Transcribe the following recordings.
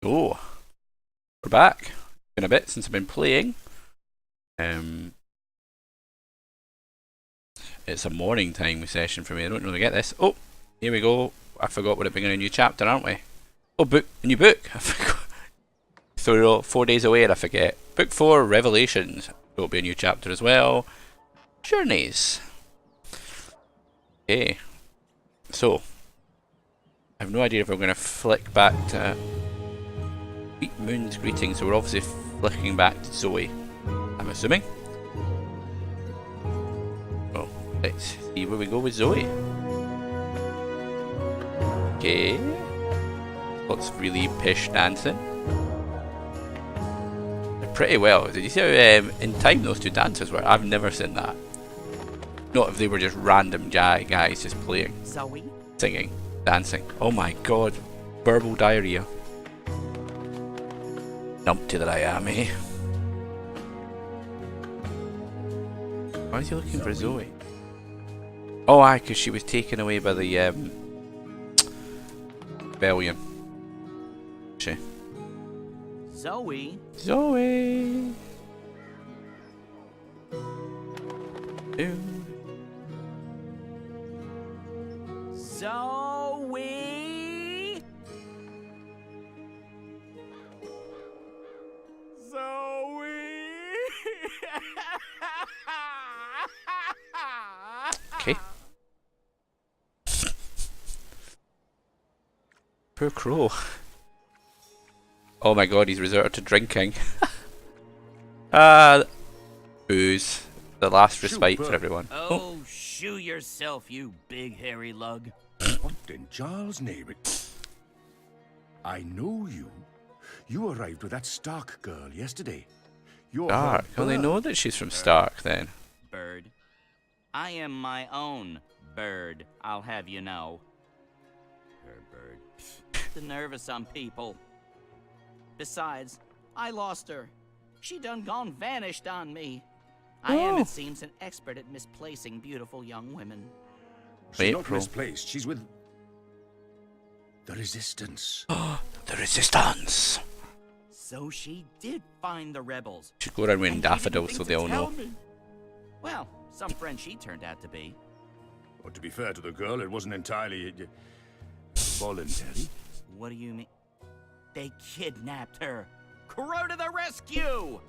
Oh, we're back. Been a bit since I've been playing. It's a morning time session for me. I don't really get this. Oh, here we go. I forgot we're beginning a new chapter, aren't we? Oh, book, a new book. I forgot. So 4 days away and I forget. Book 4, Revelations. There'll be a new chapter as well. Journeys. Okay. So, I have no idea if we're going to flick back to Sweet Moon's greeting. So we're obviously flicking back to Zoe, I'm assuming. Well, let's see where we go with Zoe. Okay. Lots of really pish dancing. They're pretty well. Did you see how in time those two dancers were? I've never seen that. Not if they were just random guys just playing, Zoe? singing, dancing. Oh my god. Verbal diarrhea. Numpty that I am, eh? Why is he looking for Zoe? Oh, aye, because she was taken away by the rebellion. She. Zoe? Zoe! Ew. Zoe? Zoe? Okay. Poor Crow. Oh my god, he's resorted to drinking. Booze. The last respite for everyone. Oh, shoo yourself, you big hairy lug. What in Charles' name? I know you. You arrived with that Stark girl yesterday. You're Stark. Well, they know that she's from Stark then. Bird. I am my own bird, I'll have you know. Her bird. The nerve of some people. Besides, I lost her. She done gone vanished on me. I am, it seems, an expert at misplacing beautiful young women. She's not misplaced. She's with the Resistance. The Resistance! So she did find the rebels. Should go around wearing And she didn't daffodils think so to they all tell know. me. Well, some friend she turned out to be. Well, to be fair to the girl, it wasn't entirely voluntary. What do you mean? They kidnapped her. Crow to the rescue!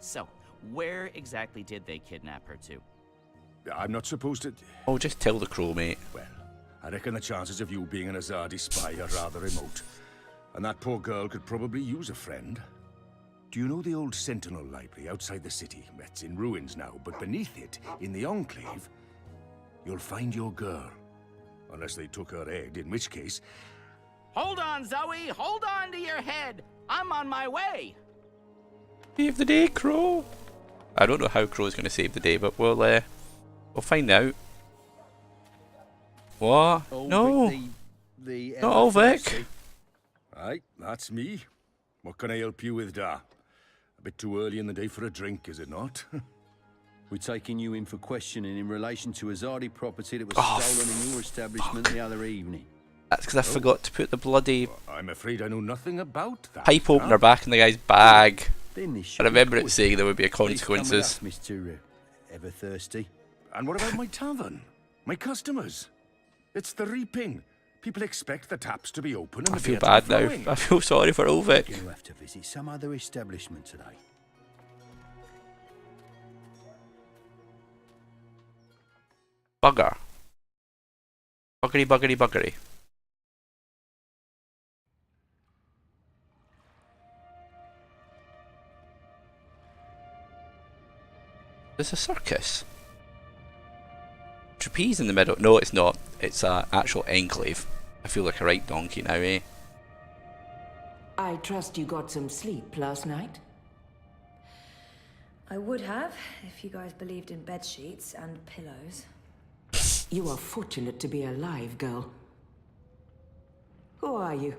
So, where exactly did they kidnap her to? I'm not supposed to. Oh, just tell the Crow, mate. Well, I reckon the chances of you being an Azadi spy are rather remote. And that poor girl could probably use a friend. Do you know the old Sentinel Library outside the city? It's in ruins now, but beneath it, in the Enclave, you'll find your girl. Unless they took her head, in which case... Hold on, Zoe! Hold on to your head! I'm on my way! Save the day, Crow! I don't know how Crow's going to save the day, but we'll find out. What? No! Not Ulvik! Aye, that's me. What can I help you with, Da? A bit too early in the day for a drink, is it not? We're taking you in for questioning in relation to Azadi property that was stolen in your establishment the other evening. That's because I forgot to put the bloody I'm afraid I know nothing about that. pipe opener back in the guy's bag. Then this I should be remember it quick. saying there would be Please come with consequences. us, Mr. Ever Thirsty. And what about my tavern? My customers? It's the reaping. People expect the taps to be open and I the feel beer to bad be now. flowing. I feel sorry for Ulvik. You have to visit some other establishment today. Bugger. Buggery, buggery, buggery. There's a circus. Trapeze in the middle. No, it's not. It's an actual enclave. I feel like a right donkey now, eh? I trust you got some sleep last night? I would have, if you guys believed in bed sheets and pillows. You are fortunate to be alive, girl. Who are you?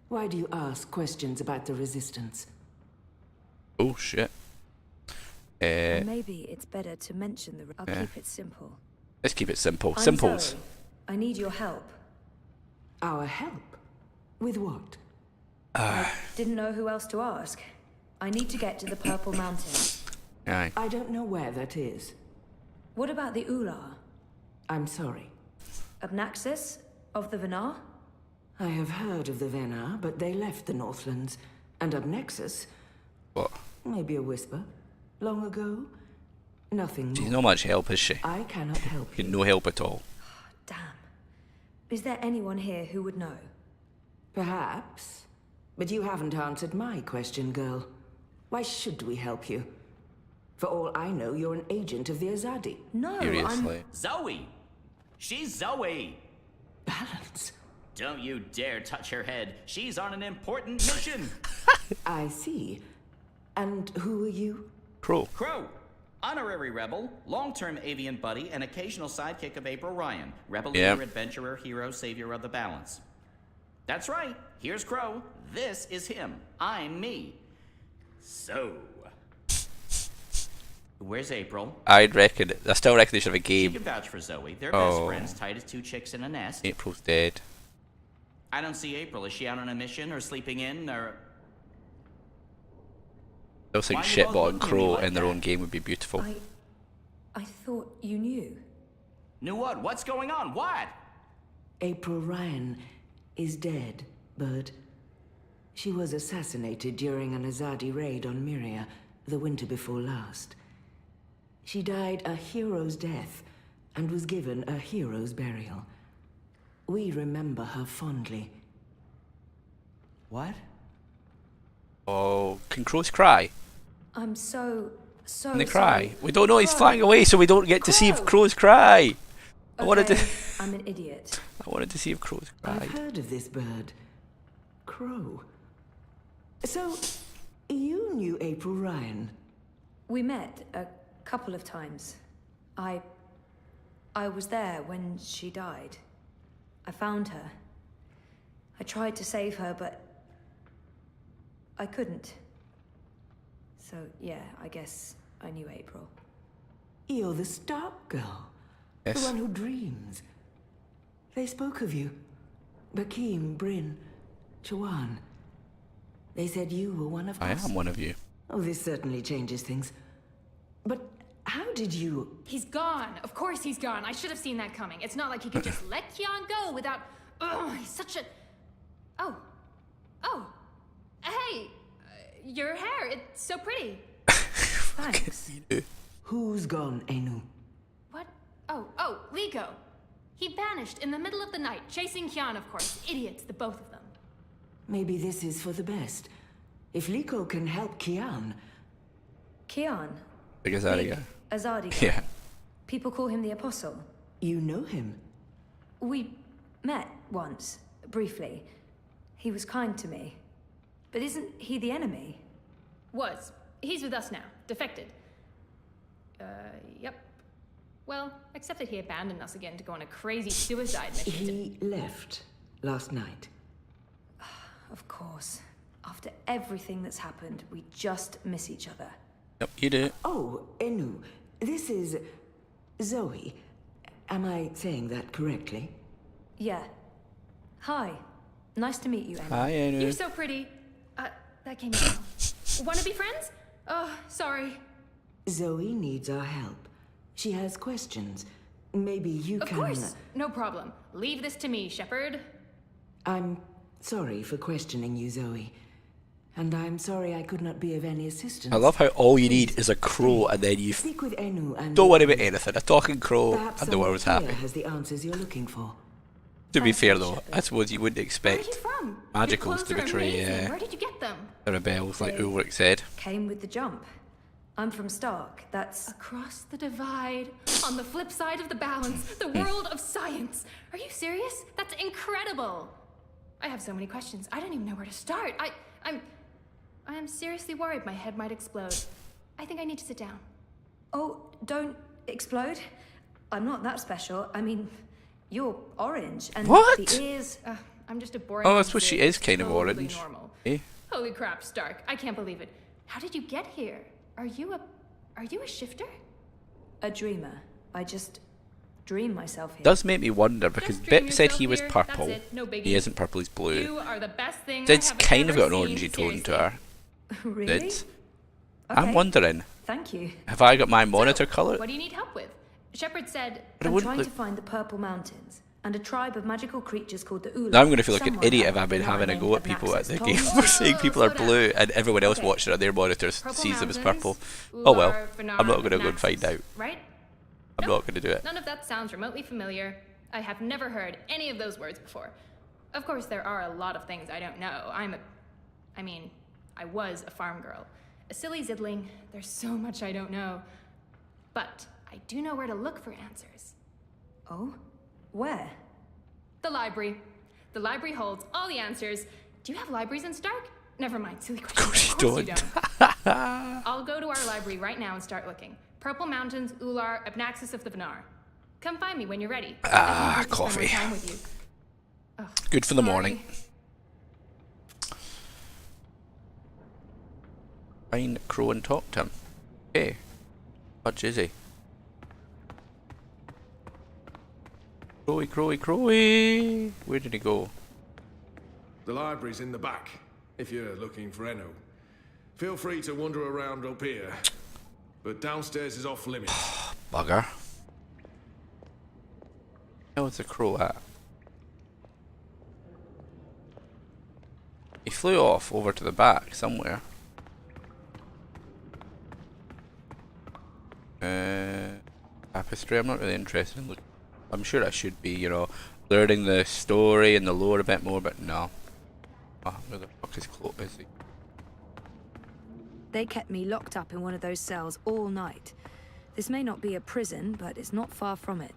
Why do you ask questions about the Resistance? Oh shit. Maybe it's better to mention the... I'll keep it simple. Let's keep it simple. I'm Simples. Zoe. I need your help. Our help? With what? I didn't know who else to ask. I need to get to the Purple Mountain. Aye. I don't know where that is. What about the Ular? I'm sorry. Obnaxis? Of the Venar? I have heard of the Venar, but they left the Northlands. And Obnexus, What? maybe a whisper. Long ago, nothing She's more. not much help, is she? I cannot help you. No help at all. Damn. Is there anyone here who would know? Perhaps. But you haven't answered my question, girl. Why should we help you? For all I know, you're an agent of the Azadi. No, Seriously. Zoe! She's Zoe! Balance. Don't you dare touch her head. She's on an important mission. I see. And who are you? Crow. Crow, honorary rebel, long-term avian buddy, and occasional sidekick of April Ryan. Rebel Yeah. leader, adventurer, hero, savior of the balance. That's right. Here's Crow. This is him. I'm me. So, where's April? I still reckon they should have a You game. can vouch for Zoe. They're Oh. best friends, tight as two chicks in a nest. April's dead. I don't see April. Is she out on a mission or sleeping in or... I also think Why you both Shitbot and looking at me Crow like in their that? own game would be beautiful. I thought you knew. Knew what? What's going on? What? April Ryan is dead, Bird. She was assassinated during an Azadi raid on Myria the winter before last. She died a hero's death and was given a hero's burial. We remember her fondly. What? Oh, can crows cry? I'm so Can they cry? sorry. We don't know. He's Crow. flying away, so we don't get to see if Crow. crows cry. I wanted to. Okay, I'm an idiot. I wanted to see if crows I've cried. heard of this bird. Crow. So, you knew April Ryan? We met a couple of times. I was there when she died. I found her. I tried to save her, but I couldn't. So, yeah, I guess I knew April. You're the Stark girl. The Yes. one who dreams. They spoke of you. Bakim, Bryn, Chawan. They said you were one of I us. am one of you. Oh, this certainly changes things. But how did you... He's gone. Of course he's gone. I should have seen that coming. It's not like he could just let Kian go without... Ugh, he's such a... Oh. Oh. Hey. Your hair. It's so pretty. Thanks. Who's gone, Enu? What? Oh, Liko. He vanished in the middle of the night, chasing Kian, of course. Idiots, the both of them. Maybe this is for the best. If Liko can help Kian... Kian. Big Azadi. Azadi. Yeah. People call him the Apostle. You know him? We met once, briefly. He was kind to me. But isn't he the enemy? Was. He's with us now. Defected. Yep. Well, except that he abandoned us again to go on a crazy suicide mission. He left last night. Of course. After everything that's happened, we just miss each other. Yep, you do. Oh, Enu, this is Zoe. Am I saying that correctly? Yeah. Hi. Nice to meet you, Emma. Hi, Anu. You're so pretty. That came out wrong. Wanna be friends? Oh, sorry. Zoe needs our help. She has questions. Maybe you Of can... course. No problem. Leave this to me, Shepard. I'm sorry for questioning you, Zoe. And I'm sorry I could not be of any assistance. I love how all you need is a crow and then you Speak with Enu and... don't worry about anything. A talking crow Perhaps and the world's someone happy. here has the answers you're looking for. To be Thank fair you, though, Shepard. I suppose you wouldn't Where are expect you from? magicals Your clothes to are betray, amazing. Where did you get them? the rebels like They- Ulrich said. Came with the jump. I'm from Stark. That's... Across the divide, on the flip side of the balance, the world of science. Are you serious? That's incredible. I have so many questions. I don't even know where to start. I am seriously worried my head might explode. I think I need to sit down. Oh, don't explode. I'm not that special. I mean, you're orange and What? the ears... I'm just a boring. Oh, I suppose she kid, is kind of totally orange. Normal. Eh? Holy crap, Stark! I can't believe it. How did you get here? Are you a shifter? A dreamer. I just dream myself here. Does make me wonder because Just dream Bip said he yourself was here, purple. that's it, no biggie. He isn't purple, he's blue. You are the best thing I Did's have kind of ever got an seen, orangey tone to seriously. her. Really? Did. Okay. I'm wondering, Thank you. have I got my So, monitor colour? What do you need help with? Shepard said, But it I'm wouldn't trying look- to find the Purple Mountains and a tribe of magical creatures called the Ula. Now I'm going to feel like an Someone idiot if had I've been a having a line go at named people at Abnaxis the told game me. for saying people are Slow down. blue and everyone else Okay. watching on their monitors Purple sees them as Mountains, purple. Oh well, Ular, Fenar, I'm not going to go and find Abnaxis, out. Right? I'm Nope. not going to do it. None of that sounds remotely familiar. I have never heard any of those words before. Of course, there are a lot of things I don't know. I was a farm girl. A silly zidling. There's so much I don't know. But I do know where to look for answers. Oh? Where? The library. The library holds all the answers. Do you have libraries in Stark? Never mind, silly question. course Of course you don't. don't. I'll go to our library right now and start looking. Purple Mountains, Ular, Abnaxis of the Fenar. Come find me when you're ready. Ah, I can't wait to spend more coffee. time with you. Ugh, Good for the sorry. morning. Find Crow and talk to him. Hey, much is he? Crowy, Crowy, Crowy. Where did he go? The library's in the back, if you're looking for Enno. Feel free to wander around up here, but downstairs is off limits. Bugger. Where's the crow at? He flew off over to the back somewhere. Tapestry, I'm not really interested in looking. I'm sure I should be, you know, learning the story and the lore a bit more, but no. Oh, where the fuck is Chloe? Is he? They kept me locked up in one of those cells all night. This may not be a prison, but it's not far from it.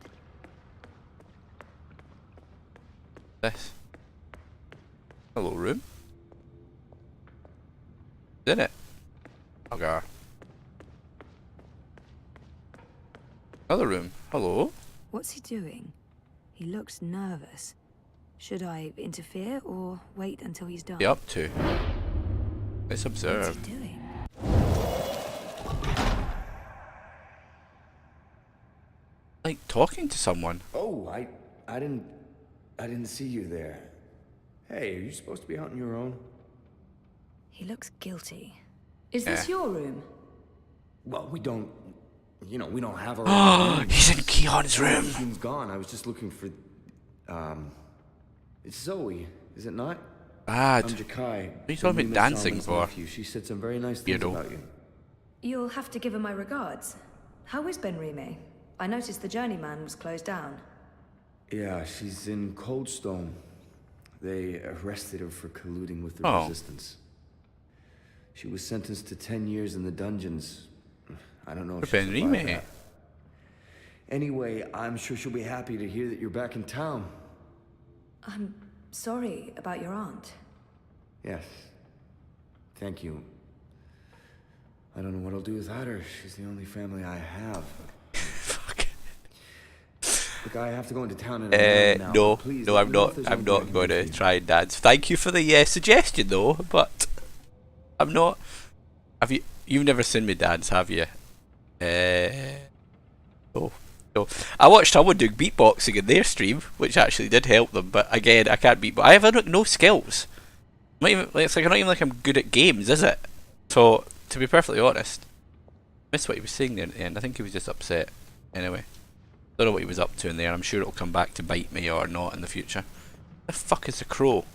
This? Hello, room? Is it? Okay. Another room. Hello? What's he doing? He looks nervous. Should I interfere or wait until he's done? What are you up to? Let's What's observe. he doing? Like talking to someone. Oh, I didn't see you there. Hey, are you supposed to be out on your own? He looks guilty. Is this your room? Well, we don't have our Oh, own. he's in Keon's room. Everything's gone. I was just looking for, it's Zoe, is it not? Bad. I'm Jakai. What are you talking about dancing for? Nephew. She said some very nice things Weirdo. about you. You'll have to give her my regards. How is Benrime? I noticed the journeyman was closed down. Yeah, she's in Coldstone. They arrested her for colluding with the Oh. resistance. She was sentenced to 10 years in the dungeons. I don't know if For she survived Benrime. that. Anyway, I'm sure she'll be happy to hear that you're back in town. I'm sorry about your aunt. Yes. Thank you. I don't know what I'll do without her. She's the only family I have. Fuck. Look, I have to go into town in a minute now. No, Please, no, let I'm me know not. if there's I'm anything I not can going do to for you. try and dance. Thank you for the suggestion, though. But I'm not. Have you? You've never seen me dance, have you? No. No. I watched someone doing beatboxing in their stream, which actually did help them. But again, I can't beatbox. I have no skills. I'm not even, it's like I'm not even like I'm good at games, is it? So to be perfectly honest, I missed what he was saying there at the end. I think he was just upset. Anyway. Don't know what he was up to in there. I'm sure it'll come back to bite me or not in the future. The fuck is the crow?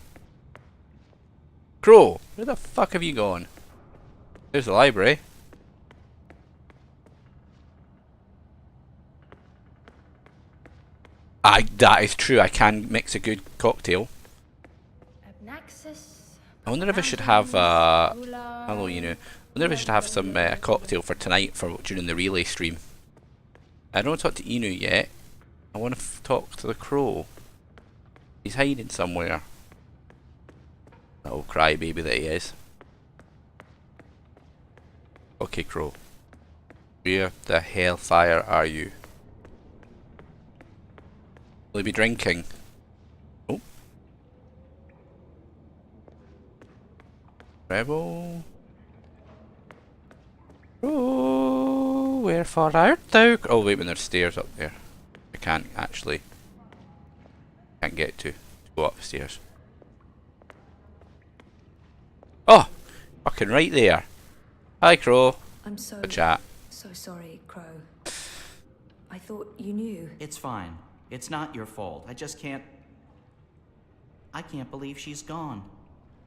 Crow, where the fuck have you gone? There's the library. That is true. I can mix a good cocktail. Abnaxis. I wonder if I should have hello, you know. I wonder if I should have some cocktail for tonight for during the relay stream. I don't want to talk to Inu yet. I want to talk to the crow. He's hiding somewhere. Little crybaby that he is. Okay, crow. Where the hellfire are you? Will he be drinking? Oh. Rebel. Oh, wherefore art thou? Oh, wait, when there's stairs up there. can't actually get to go upstairs. Oh, fucking right there. Hi, Crow. I'm so Good chat. sorry, Crow. I thought you knew. It's fine. It's not your fault. I just can't... I can't believe she's gone.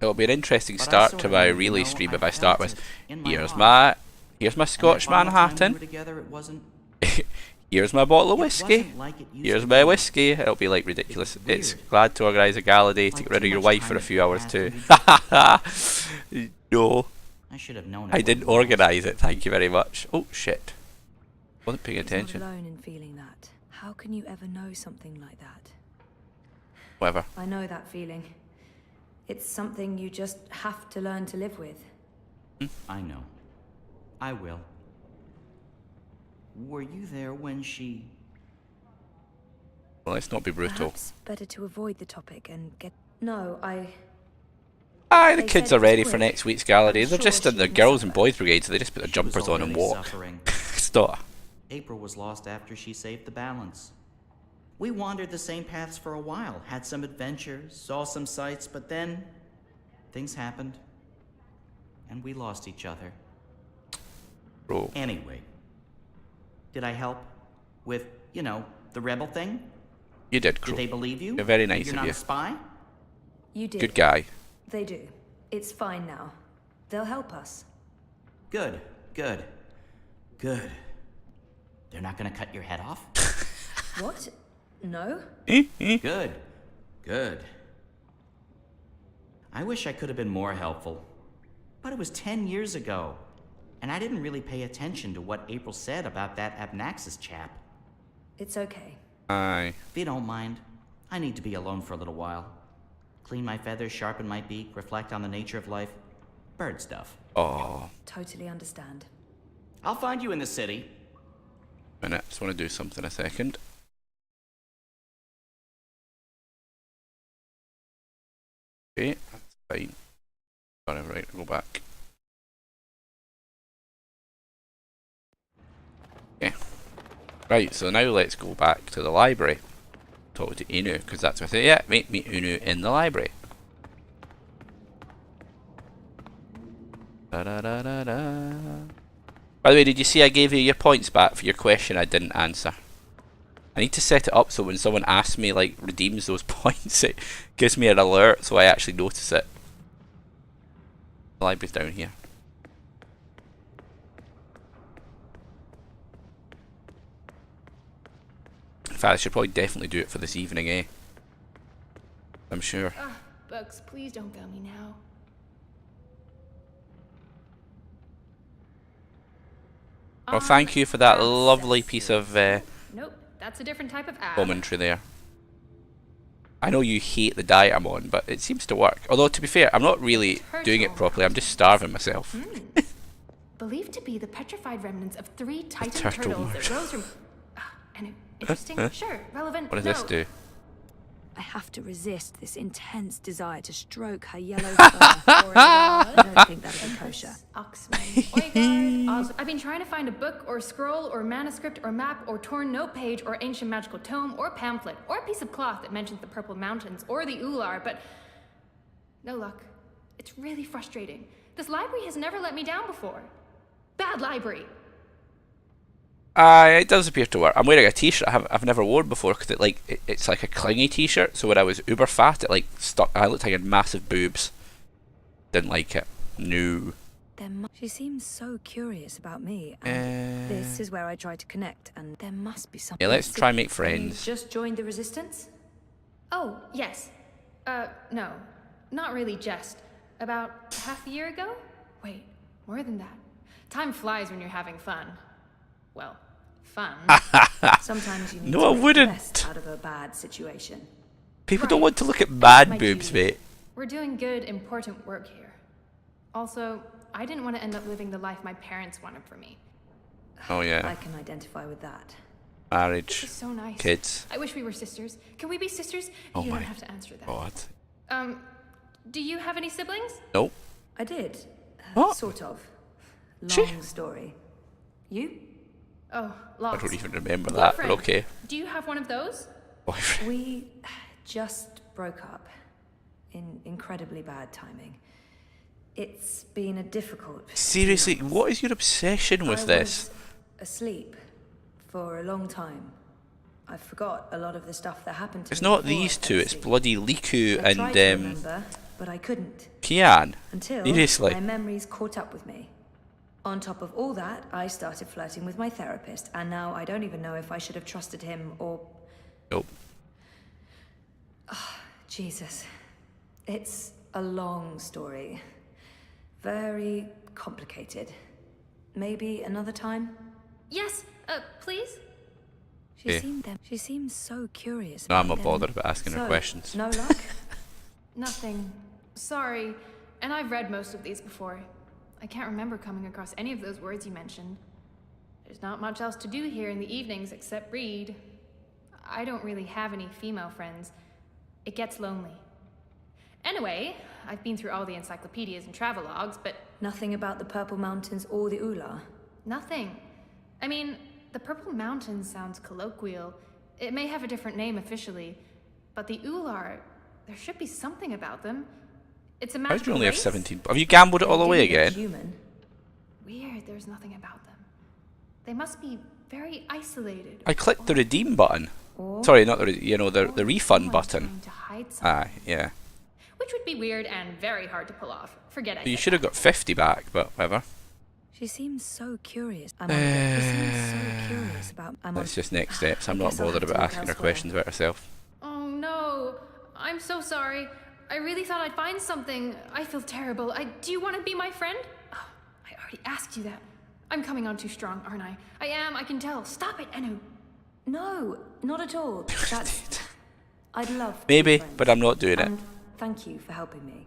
It'll be an interesting But I start sorta to my knew, you relay know, stream I if I start felt with it in my here's heart. my Scotch And that final time we Manhattan. were together, it wasn't... Here's my bottle of It whiskey. wasn't like it used Here's to my be. whiskey. It'll be like ridiculous. It's It's weird. glad to organise a gala day to Like get rid too of your much wife time for a had few hours passed too. and No, I should have known it. I didn't wouldn't last. organise it. Thank you very much. Oh shit. Wasn't paying He's attention. not alone in feeling that. How can you ever know something like that? Whatever. I know that feeling. It's something you just have to learn to live with. I know. I will. Were you there when she... Well, let's not be brutal. Perhaps better to avoid the topic and get... No, Aye, the They kids said are it was ready for quick. next week's gala day. I'm They're sure just in she the didn't girls and suffer. boys brigade, so they just put their she was jumpers on and already walk. suffering. Stop. April was lost after she saved the balance. We wandered the same paths for a while, had some adventures, saw some sights, but then things happened, and we lost each other. Bro. Anyway, did I help with, you know, the rebel thing? You did, Did Crow. they believe you? You're very nice You're of not you. a spy? you did. Good guy. They do. It's fine now. They'll help us. Good, good, good. They're not gonna cut your head off? What? No? Good, good. I wish I could have been more helpful. But it was 10 years ago, and I didn't really pay attention to what April said about that Abnaxis chap. It's okay. Aye. If you don't mind, I need to be alone for a little while. Clean my feathers, sharpen my beak, reflect on the nature of life. Bird stuff. Oh, Totally understand. I'll find you in the city. minute. Just want to do something a second. Okay, that's fine. Sorry, right, go back. Okay. Right, so now let's go back to the library. Talk to Inu, because that's with it. Yeah, meet Inu in the library. Da da da da da. By the way, did you see I gave you your points back for your question I didn't answer? I need to set it up so when someone asks me, like, redeems those points, it gives me an alert so I actually notice it. The library's down here. In fact, I should probably definitely do it for this evening, eh? I'm sure. Ah, Bugs, please don't fail me now. Well, thank you for that lovely piece of Nope, that's a different type of ab. commentary there. I know you hate the diet I'm on, but it seems to work. Although, to be fair, I'm not really doing it properly. I'm just starving myself. Believed to be the petrified remnants of 3 titan turtle turtles that murder. rose from... interesting? Sure, relevant. What does this do? I have to resist this intense desire to stroke her yellow fur. I don't think that'll be kosher. Oxman. Oigard, Oz. I've been trying to find a book or scroll or manuscript or map or torn note page or ancient magical tome or pamphlet or a piece of cloth that mentions the Purple Mountains or the Ular, but no luck. It's really frustrating. This library has never let me down before. Bad library. It does appear to work. I'm wearing a t-shirt I've never worn before because it's like a clingy t-shirt. So when I was uber fat, it like stuck. I looked like I had massive boobs. Didn't like it. No. She seems so curious about me, and this is where I try to connect, and there must be something. Yeah, let's try and make You friends. just joined the Resistance? Oh, yes. No. Not really just. About half a year ago? Wait, more than that. Time flies when you're having fun. Well, fun. Sometimes you need No, I to make wouldn't. the best out of a bad situation. People don't Right. want to look at bad My boobs, duty. mate. We're doing good, important work here. Also, I didn't want to end up living the life my parents wanted for me. Oh I yeah, can identify with that. marriage, It's so nice. kids. I wish we were sisters. Can we be sisters? Oh You my don't have to answer that. God. Do you have any siblings? Nope. I did. What? Sort of. She- Long story. You? Oh, I lots. don't even remember that, but Boyfriend. okay. Do you have one of those? Boyfriend. We just broke up in incredibly bad timing. It's been a difficult. Seriously, what is your obsession with I this? was asleep for a long time. I forgot a lot of the stuff that happened to It's me not before I these fell two, it's asleep. bloody Liku I tried to and remember, but I couldn't. Kian. Until Seriously. my memories caught up with me. On top of all that, I started flirting with my therapist, and now I don't even know if I should have trusted him or... Nope. Jesus. It's a long story. Very complicated. Maybe another time? Yes, please? She seems so curious. No, I'm about not them. bothered about asking her So, questions. no luck? Nothing. Sorry. And I've read most of these before. I can't remember coming across any of those words you mentioned. There's not much else to do here in the evenings except read. I don't really have any female friends. It gets lonely. Anyway, I've been through all the encyclopedias and travelogues, but Nothing about the Purple Mountains or the Ula? nothing. I mean, the Purple Mountains sounds colloquial. It may have a different name officially, but the Ular, there should be something about them. It's a How did magical you only have race? 17? Have you gambled it all the way Didn't look again? Human. Weird, there's nothing about them. They must be very isolated. I clicked the redeem button. Or Sorry, not the the Or refund someone's button. trying to hide something, Ah, yeah. which would be weird and very hard to pull off. Forget I You said should have that. got 50 back, but whatever. She seems so curious. I'm on the- She seems so curious about. That's just next steps. I'm I not guess I'll bothered have to about look asking her elsewhere. questions about herself. Oh no, I'm so sorry. I really thought I'd find something. I feel terrible. Do you want to be my friend? Oh, I already asked you that. I'm coming on too strong, aren't I? I am, I can tell. Stop it, Enu. No, not at all. That's... I'd love to be Maybe, friends. but I'm not doing it. And thank you for helping me.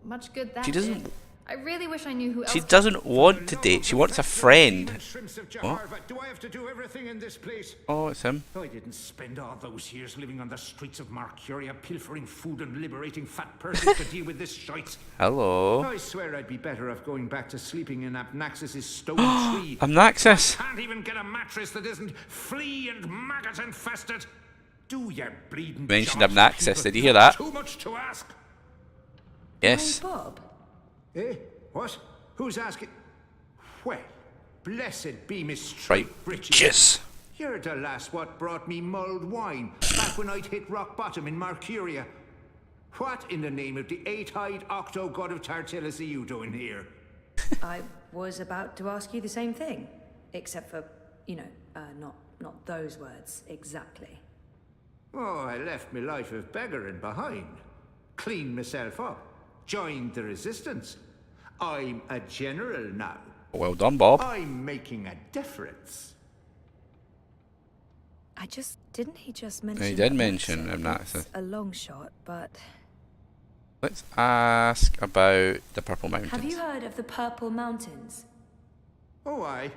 Much good that She doesn't- did. I really wish I knew who else. She doesn't want to date. She wants a friend. What? Do I have to do everything in this place? Oh, it's him. I didn't spend all those years living on the streets of Marcuria, pilfering food and liberating fat persons to deal with this shite. Hello. I swear I'd be better off going back to sleeping in Abnaxis' stone tree. Amnaxis. Can't even get a mattress that isn't flea and maggot infested. Do your bleeding Mentioned jobs, Abnaxis, people. did you hear that? Too much to ask. Yes. Hey, Bob. Eh? What? Who's asking? Well, blessed be Miss Right. Straight Britches. Yes. You're the lass what brought me mulled wine back when I'd hit rock bottom in Marcuria. What in the name of the eight-eyed octo-god of Tartillus are you doing here? I was about to ask you the same thing. Except for, you know, not those words exactly. Oh, I left my life of beggaring behind. Cleaned myself up. Joined the resistance. I'm a general now. Well done, Bob. I'm making a difference. Didn't he just mention? He did Amnaxis? mention Amnaxis. It's a long shot, but Let's ask about the Purple Mountains. Have you heard of the Purple Mountains? Oh, aye,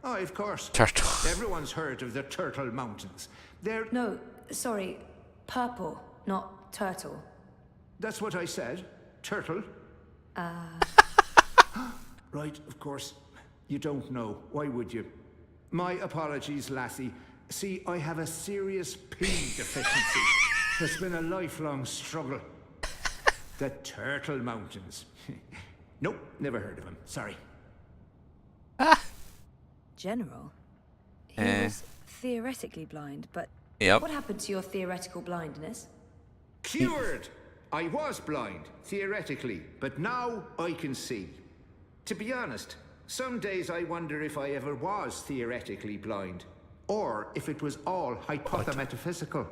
of course. Turtle. Everyone's heard of the Turtle Mountains. They're... No, sorry. Purple, not turtle. That's what I said. Turtle. Right, of course. You don't know. Why would you? My apologies, lassie. See, I have a serious P deficiency. It's been a lifelong struggle. The Turtle Mountains. Nope, never heard of them. Sorry. General. He was theoretically blind, but Yep. What happened to your theoretical blindness? Cured! I was blind, theoretically, but now I can see. To be honest, some days I wonder if I ever was theoretically blind, or if it was all hypothemetaphysical.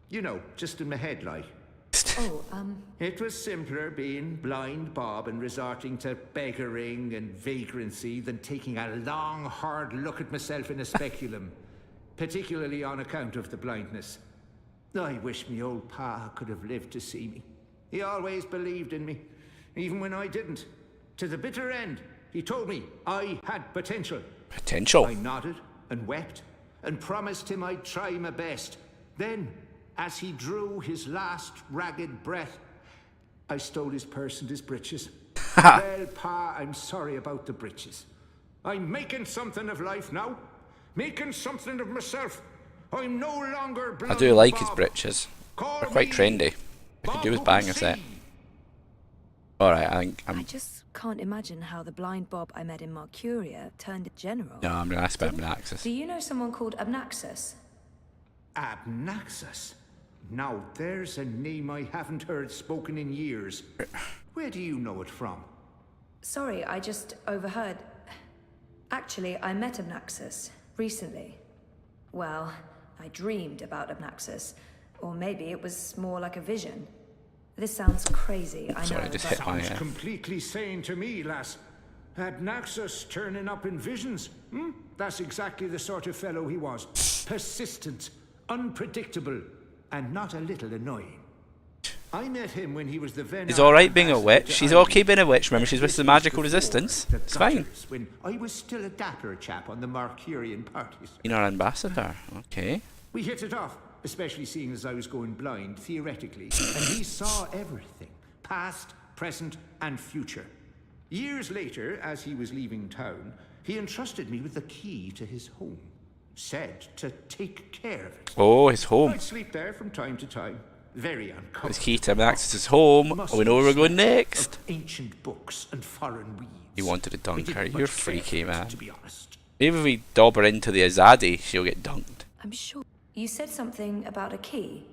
You know, just in my head, like. Oh, It was simpler being blind Bob and resorting to beggaring and vagrancy than taking a long, hard look at myself in a speculum, particularly on account of the blindness. I wish me old pa could have lived to see me. He always believed in me, even when I didn't. To the bitter end, he told me I had potential. Potential. I nodded and wept and promised him I'd try my best. Then, as he drew his last ragged breath, I stole his purse and his breeches. Well, Pa, I'm sorry about the breeches. I'm making something of life now. making something of myself. I'm no longer I Blind do like his Bob. breeches. Call They're quite me trendy. I could do with buying a set. Alright, I think I just can't imagine how the blind Bob I met in Mercuria turned general. No, I'm gonna ask about Abraxas. Do you know someone called Abnaxus? Abnaxus. Now there's a name I haven't heard spoken in years. Where do you know it from? Sorry, I just overheard. Actually, I met Abnaxus recently. Well, I dreamed about Abnaxus. Or maybe it was more like a vision. This sounds crazy, I know. Sorry, I just but hit my Sounds completely sane to me, lass. Abnaxus turning up in visions. That's exactly the sort of fellow he was. Persistent, unpredictable, and not a little annoying. I met him when he was the Venom. He's alright being a ambassador witch. to She's Ireland. okay being a witch. Remember, she's with the This magical was before resistance. the It's fine. Gutters, when I was still a dapper chap on the Mercurian parties. You're our ambassador. Okay. We hit it off, especially seeing as I was going blind, theoretically, and he saw everything, past, present, and future. Years later, as he was leaving town, he entrusted me with the key to his home. Said to take care of it. Oh, his home. I'd sleep there from time to time. Very His uncomfortable. key to Abraxas' home. Oh, we know where we're going next. Of ancient books and foreign weeds. He wanted to We dunk didn't her. much You're care freaky, for it, man. To be honest. Maybe if we dob her into the Azadi, she'll get dunked. I'm sure. You said something about a key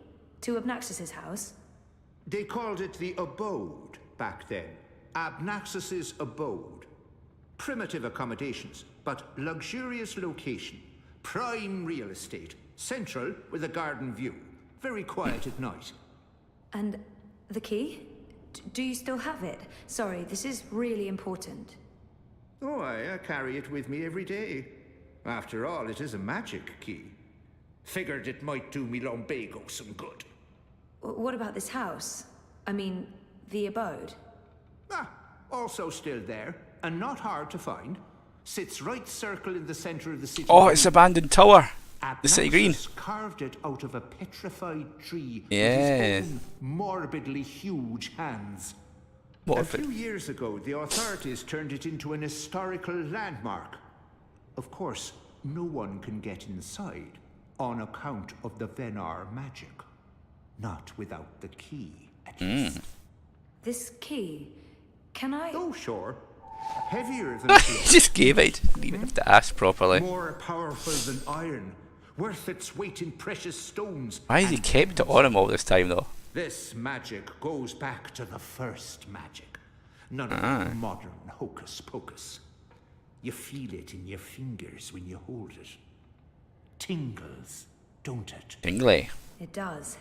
to Abnaxus's house? They called it the abode back then. Abnaxus's abode. Primitive accommodations, but luxurious location. Prime real estate. Central with a garden view. Very quiet at night. And the key? Do you still have it? Sorry, this is really important. Oh, I carry it with me every day. After all, it is a magic key. Figured it might do me lumbago some good. What about this house? I mean, the abode? Also still there, and not hard to find. Sits right circle in the center of the city. Oh, it's abandoned tower. The city green. Abnaxus carved it out of a petrified tree Yes. with his own morbidly huge hands. What A if it... few years ago, the authorities turned it into an historical landmark. Of course, no one can get inside on account of the Venar magic. Not without the key, at least. This key, can I... Oh, sure. Heavier than He just gave it. Didn't even have to ask properly. more powerful than iron. Worth its weight in precious stones. Why has he and kept it on him all this time, though? This magic goes back to the first magic. None of modern hocus pocus. You feel it in your fingers when you hold it. Tingles, don't it? Tingly. It does.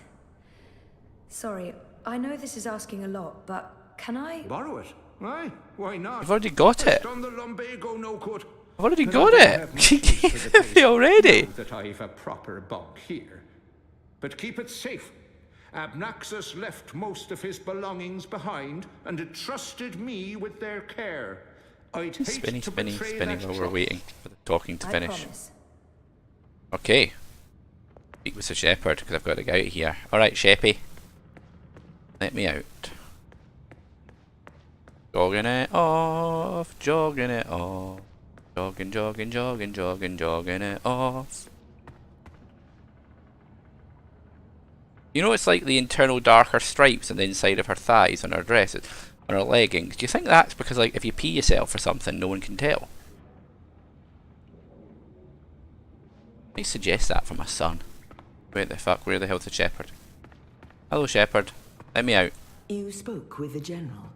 Sorry, I know this is asking a lot, but can I... Borrow it. Aye, why not? I've already got it. Done the lumbago no good. I've already But got I don't it. have much She use for gave the it place me already. now that I've a proper bunk here. But keep it safe. Abnaxus left most of his belongings behind and entrusted me with their care. I'd hate Spinny, to spinny, betray spinning that while we're trust. waiting for the talking to I finish. promise. Okay. Speak with the shepherd, because I've got to get out of here. Alright, Sheppy. Let me out. Jogging it off, jogging it off. Jogging, jogging, jogging, jogging, jogging it off. You know it's like the internal darker stripes on the inside of her thighs on her dresses, on her leggings. Do you think that's because, like, if you pee yourself or something, no one can tell? I suggest that for my son. Where the fuck? Where the hell's the shepherd? Hello, shepherd. Let me out. You spoke with the general.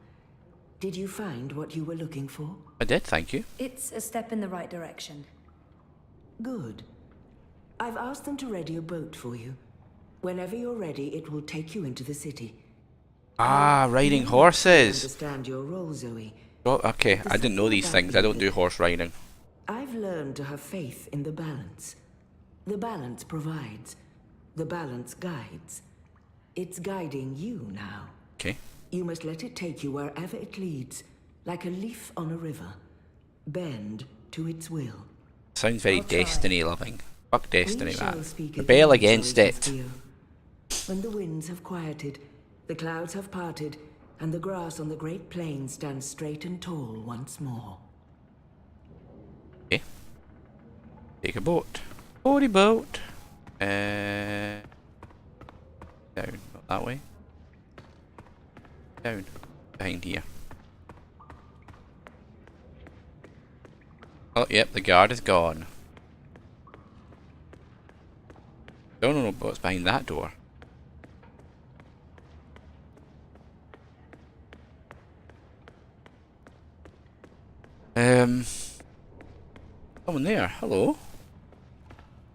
Did you find what you were looking for? I did, thank you. It's a step in the right direction. Good. I've asked them to ready a boat for you. Whenever you're ready, it will take you into the city. Ah, riding You horses. understand your role, Zoe. Oh, okay, I didn't know these things. I don't do horse riding. I've learned to have faith in the balance. The balance provides. The balance guides. It's guiding you now. Okay. You must let it take you wherever it leads, like a leaf on a river. Bend to its will. Sounds very I'll try. Destiny loving. Fuck Destiny, We shall man. speak Rebel again, against Zoe it. Castillo. When the winds have quieted, the clouds have parted, and the grass on the great plain stands straight and tall once more. Okay. Take a boat. Boaty boat. Down, not that way. Down. Behind here. Oh, yep, the guard is gone. Don't know what's behind that door. Someone there. Hello.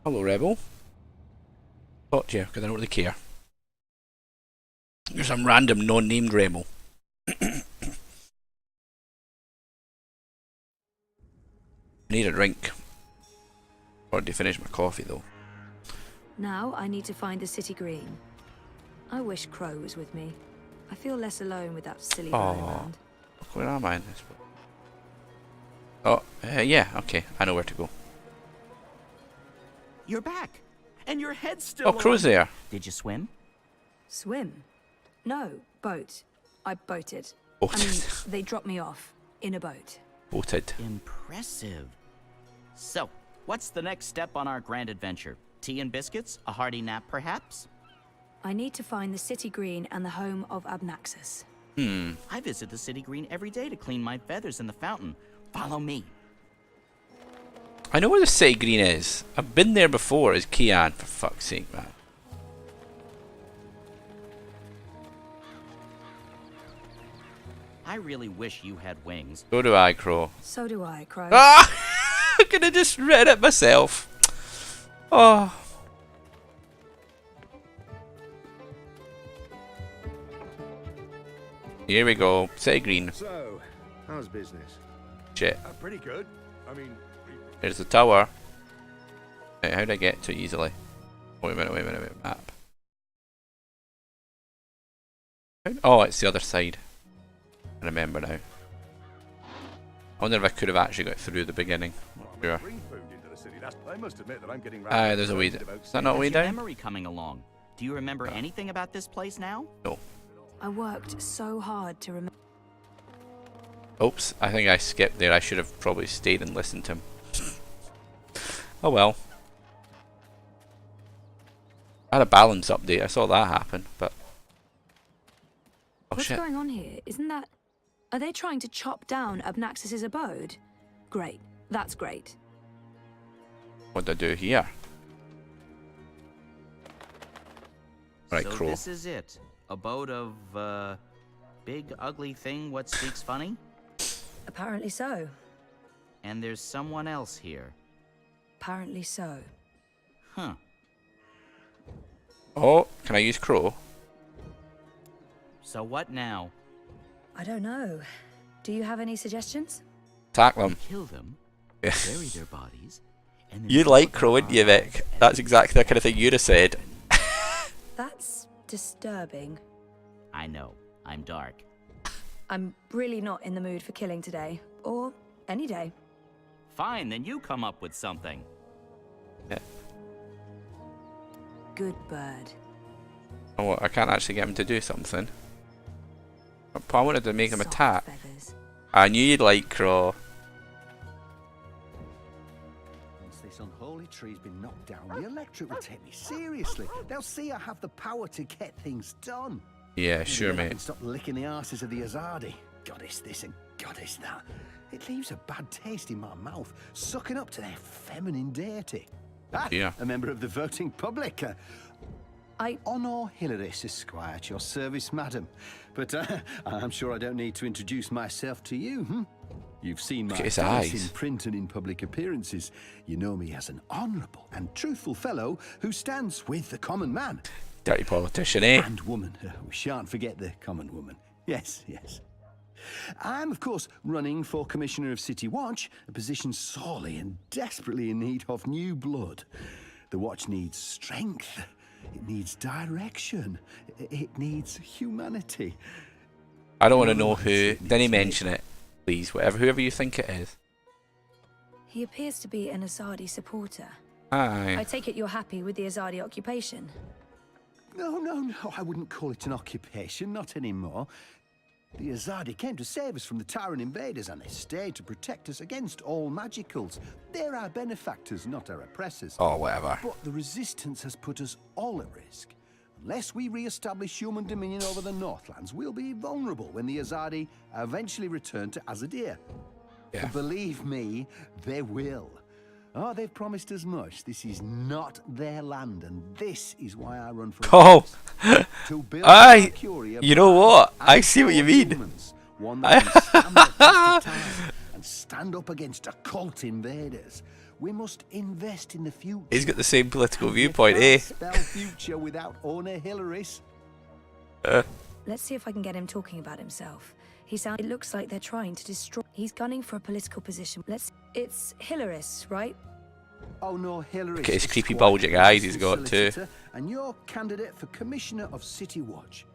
Hello, Rebel. Talk to you, because I don't really care. You're some random non-named Rebel. I need a drink. Already finished my coffee though. Now I need to find the city green. I wish Crow was with me. I feel less alone with that silly guy around. Where am I in this book? Oh, yeah, okay. I know where to go. You're back, and your head's still. Oh, Crow's there. Did you swim? Swim? No, boat. I boated. Boated. I mean, they dropped me off in a boat. Boated. Impressive. So, what's the next step on our grand adventure? Tea and biscuits? A hearty nap, perhaps? I need to find the city green and the home of Abnaxus. I visit the city green every day to clean my feathers in the fountain. Follow me. I know where the city green is. I've been there before as Kian, for fuck's sake, man. I really wish you had wings. So do I, Crow. So do I, Crow. Ah! I could have just read it myself. Oh. Here we go. City green. So, how's business? Shit. Pretty good. I mean, There's the tower. Wait, how do I get to it easily? Wait a minute, map. Oh, it's the other side. I remember now. I wonder if I could have actually got through the beginning. Not sure. bring food into the city. I must admit that I'm getting There's a way down. Is that not a way How's your down? memory coming along? Do you remember anything about this place now? No. I worked so hard to remember. Oops, I think I skipped there. I should have probably stayed and listened to him. Oh well. I had a balance update. I saw that happen, but... Oh What's shit. going on here? Isn't that... Are they trying to chop down Abnaxus's abode? Great. That's great. What do I do here? Right, so Crow. this is it. Abode of, big ugly thing what speaks funny? Apparently so. And there's someone else here. Apparently so. Huh. Oh, can I use Crow? So what now? I don't know. Do you have any suggestions? Attack them. Kill them, Yeah. bury their bodies, and then You'd like Crow, wouldn't you, Vic? That's exactly the kind of thing you'd have said. That's disturbing. I know. I'm dark. I'm really not in the mood for killing today. Or any day. Fine, then you come up with something. Yeah. Good bird. Oh, what, I can't actually get him to do something. But I wanted to make him Soft attack. feathers. I knew you'd like Crow. Once this unholy tree's been knocked down, the electorate will take me seriously. They'll see I have the power to get things done. Yeah, sure, Maybe I mate. can stop licking the arses of the Azadi. Goddess this and goddess that. It leaves a bad taste in my mouth, sucking up to their feminine deity. Yeah. A member of the voting public. I... Honor Hilaris Esquire at your service, madam. But I'm sure I don't need to introduce myself to you, hmm? You've seen my Look at his face eyes. in print and in public appearances. You know me as an honourable and truthful fellow who stands with the common man. Dirty politician, eh? And woman. We shan't forget the common woman. Yes, yes. I'm, of course, running for Commissioner of City Watch, a position sorely and desperately in need of new blood. The Watch needs strength. It needs direction. It needs humanity. I don't want to know who. Didn't mention it, please. Whoever you think it is. He appears to be an Azadi supporter. Aye. I take it you're happy with the Azadi occupation? No, I wouldn't call it an occupation, not anymore. The Azadi came to save us from the tyrant invaders, and they stayed to protect us against all magicals. They're our benefactors, not our oppressors. Oh, whatever. But the resistance has put us all at risk. Unless we re-establish human dominion over the Northlands, we'll be vulnerable when the Azadi eventually return to Azadir. Yeah. Believe me, they will. Oh, they've promised as much. This is not their land, and this is why I run for Oh, to build you know what? I see what you mean. humans, one that can stand the test of time and stand up against occult invaders. We must invest in the future. He's got the same political You viewpoint, can't eh? spell future without owner Hilaris. Let's see if I can get him talking about himself. It looks like they're trying to destroy. He's gunning for a political position. It's Hilaris, right? Oh no, Hilaris. Look at his is creepy quite bulging an eyes he's got too. solicitor, and you're candidate for Commissioner of City Watch.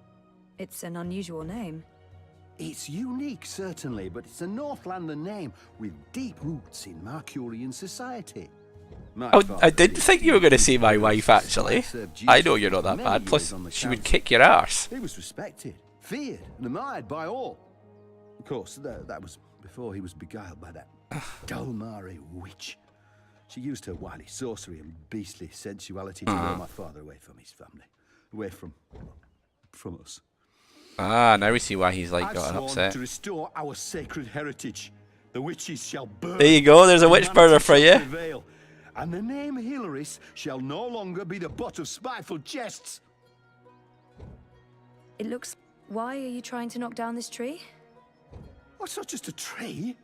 It's an unusual name. It's unique, certainly, but it's a Northlander name with deep roots in Mercurian society. My Oh, father I didn't think you were going to say my wife, actually. served I duty know you're not for that many bad. years Plus, on the she would council. kick your arse. He was respected, feared, and admired by all. Of course, that was before he was beguiled by that Dalmari witch. She used her wily sorcery and beastly sensuality to lure my father away from his family, away from us. Ah, now we see why he's like I've got sworn upset. to restore our sacred heritage. The witches shall burn. There you go, there's a witch burner for you. Prevail, and the name Hilaris shall no longer be the butt of spiteful jests. It looks. Why are you trying to knock down this tree? Oh, it's not just a tree.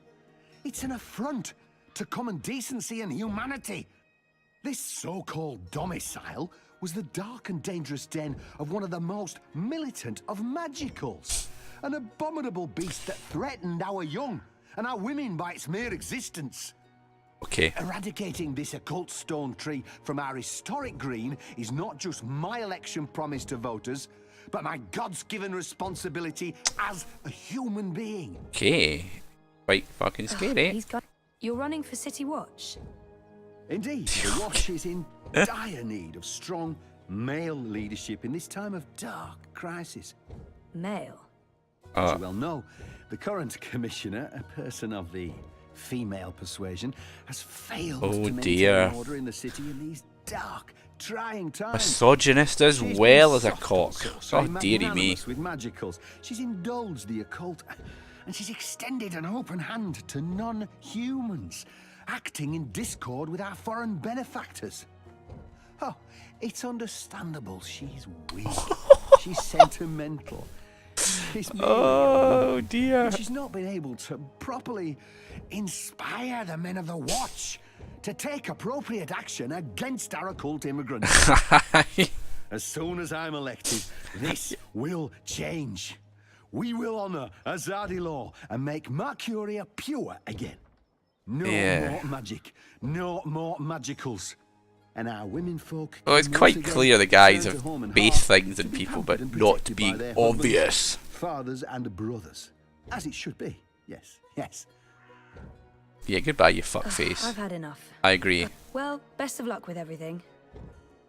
It's an affront to common decency and humanity. This so-called domicile was the dark and dangerous den of one of the most militant of magicals. An abominable beast that threatened our young and our women by its mere existence. Okay. Eradicating this occult stone tree from our historic green is not just my election promise to voters, but my God's-given responsibility as a human being. Okay. Quite fucking scary. You're running for City Watch. Indeed, the Watch is in dire need of strong male leadership in this time of dark crisis. Male. As you well know, the current commissioner, a person of the female persuasion, has failed to maintain dear. order in the city in these dark, trying times. Misogynist as She's well been as a soft cock. sorcery, Oh, dearie me. magnanimous with magicals. She's indulged the occult, and she's extended an open hand to non-humans, acting in discord with our foreign benefactors. Oh, it's understandable. She's weak. She's sentimental. She's Oh, dear. And she's not been able to properly inspire the men of the Watch to take appropriate action against our occult immigrants. As soon as I'm elected, this will change. We will honor Azadi law and make Mercuria pure again. No more magic, no more magicals. And our women folk. Well, it's can quite once again clear the guys return to have home and based hearth things to in be people, pampered but and not protected by being their husbands, obvious. fathers and brothers, as it should be. Yes, yes. Yeah, goodbye, you fuckface. I've had enough. I agree. Well, best of luck with everything.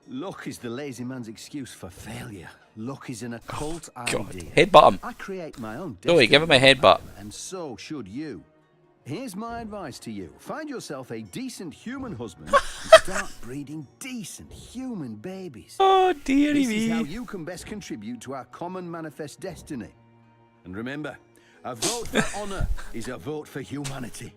Luck is the lazy man's excuse for failure. Luck is an occult God. idea. Headbutt him. I create my own Zoe, give him a destiny, headbutt. and so should you. Here's my advice to you. Find yourself a decent human husband and start breeding decent human babies. Oh, dearie This is how me. you can best contribute to our common manifest destiny. And remember, a vote for honor is a vote for humanity.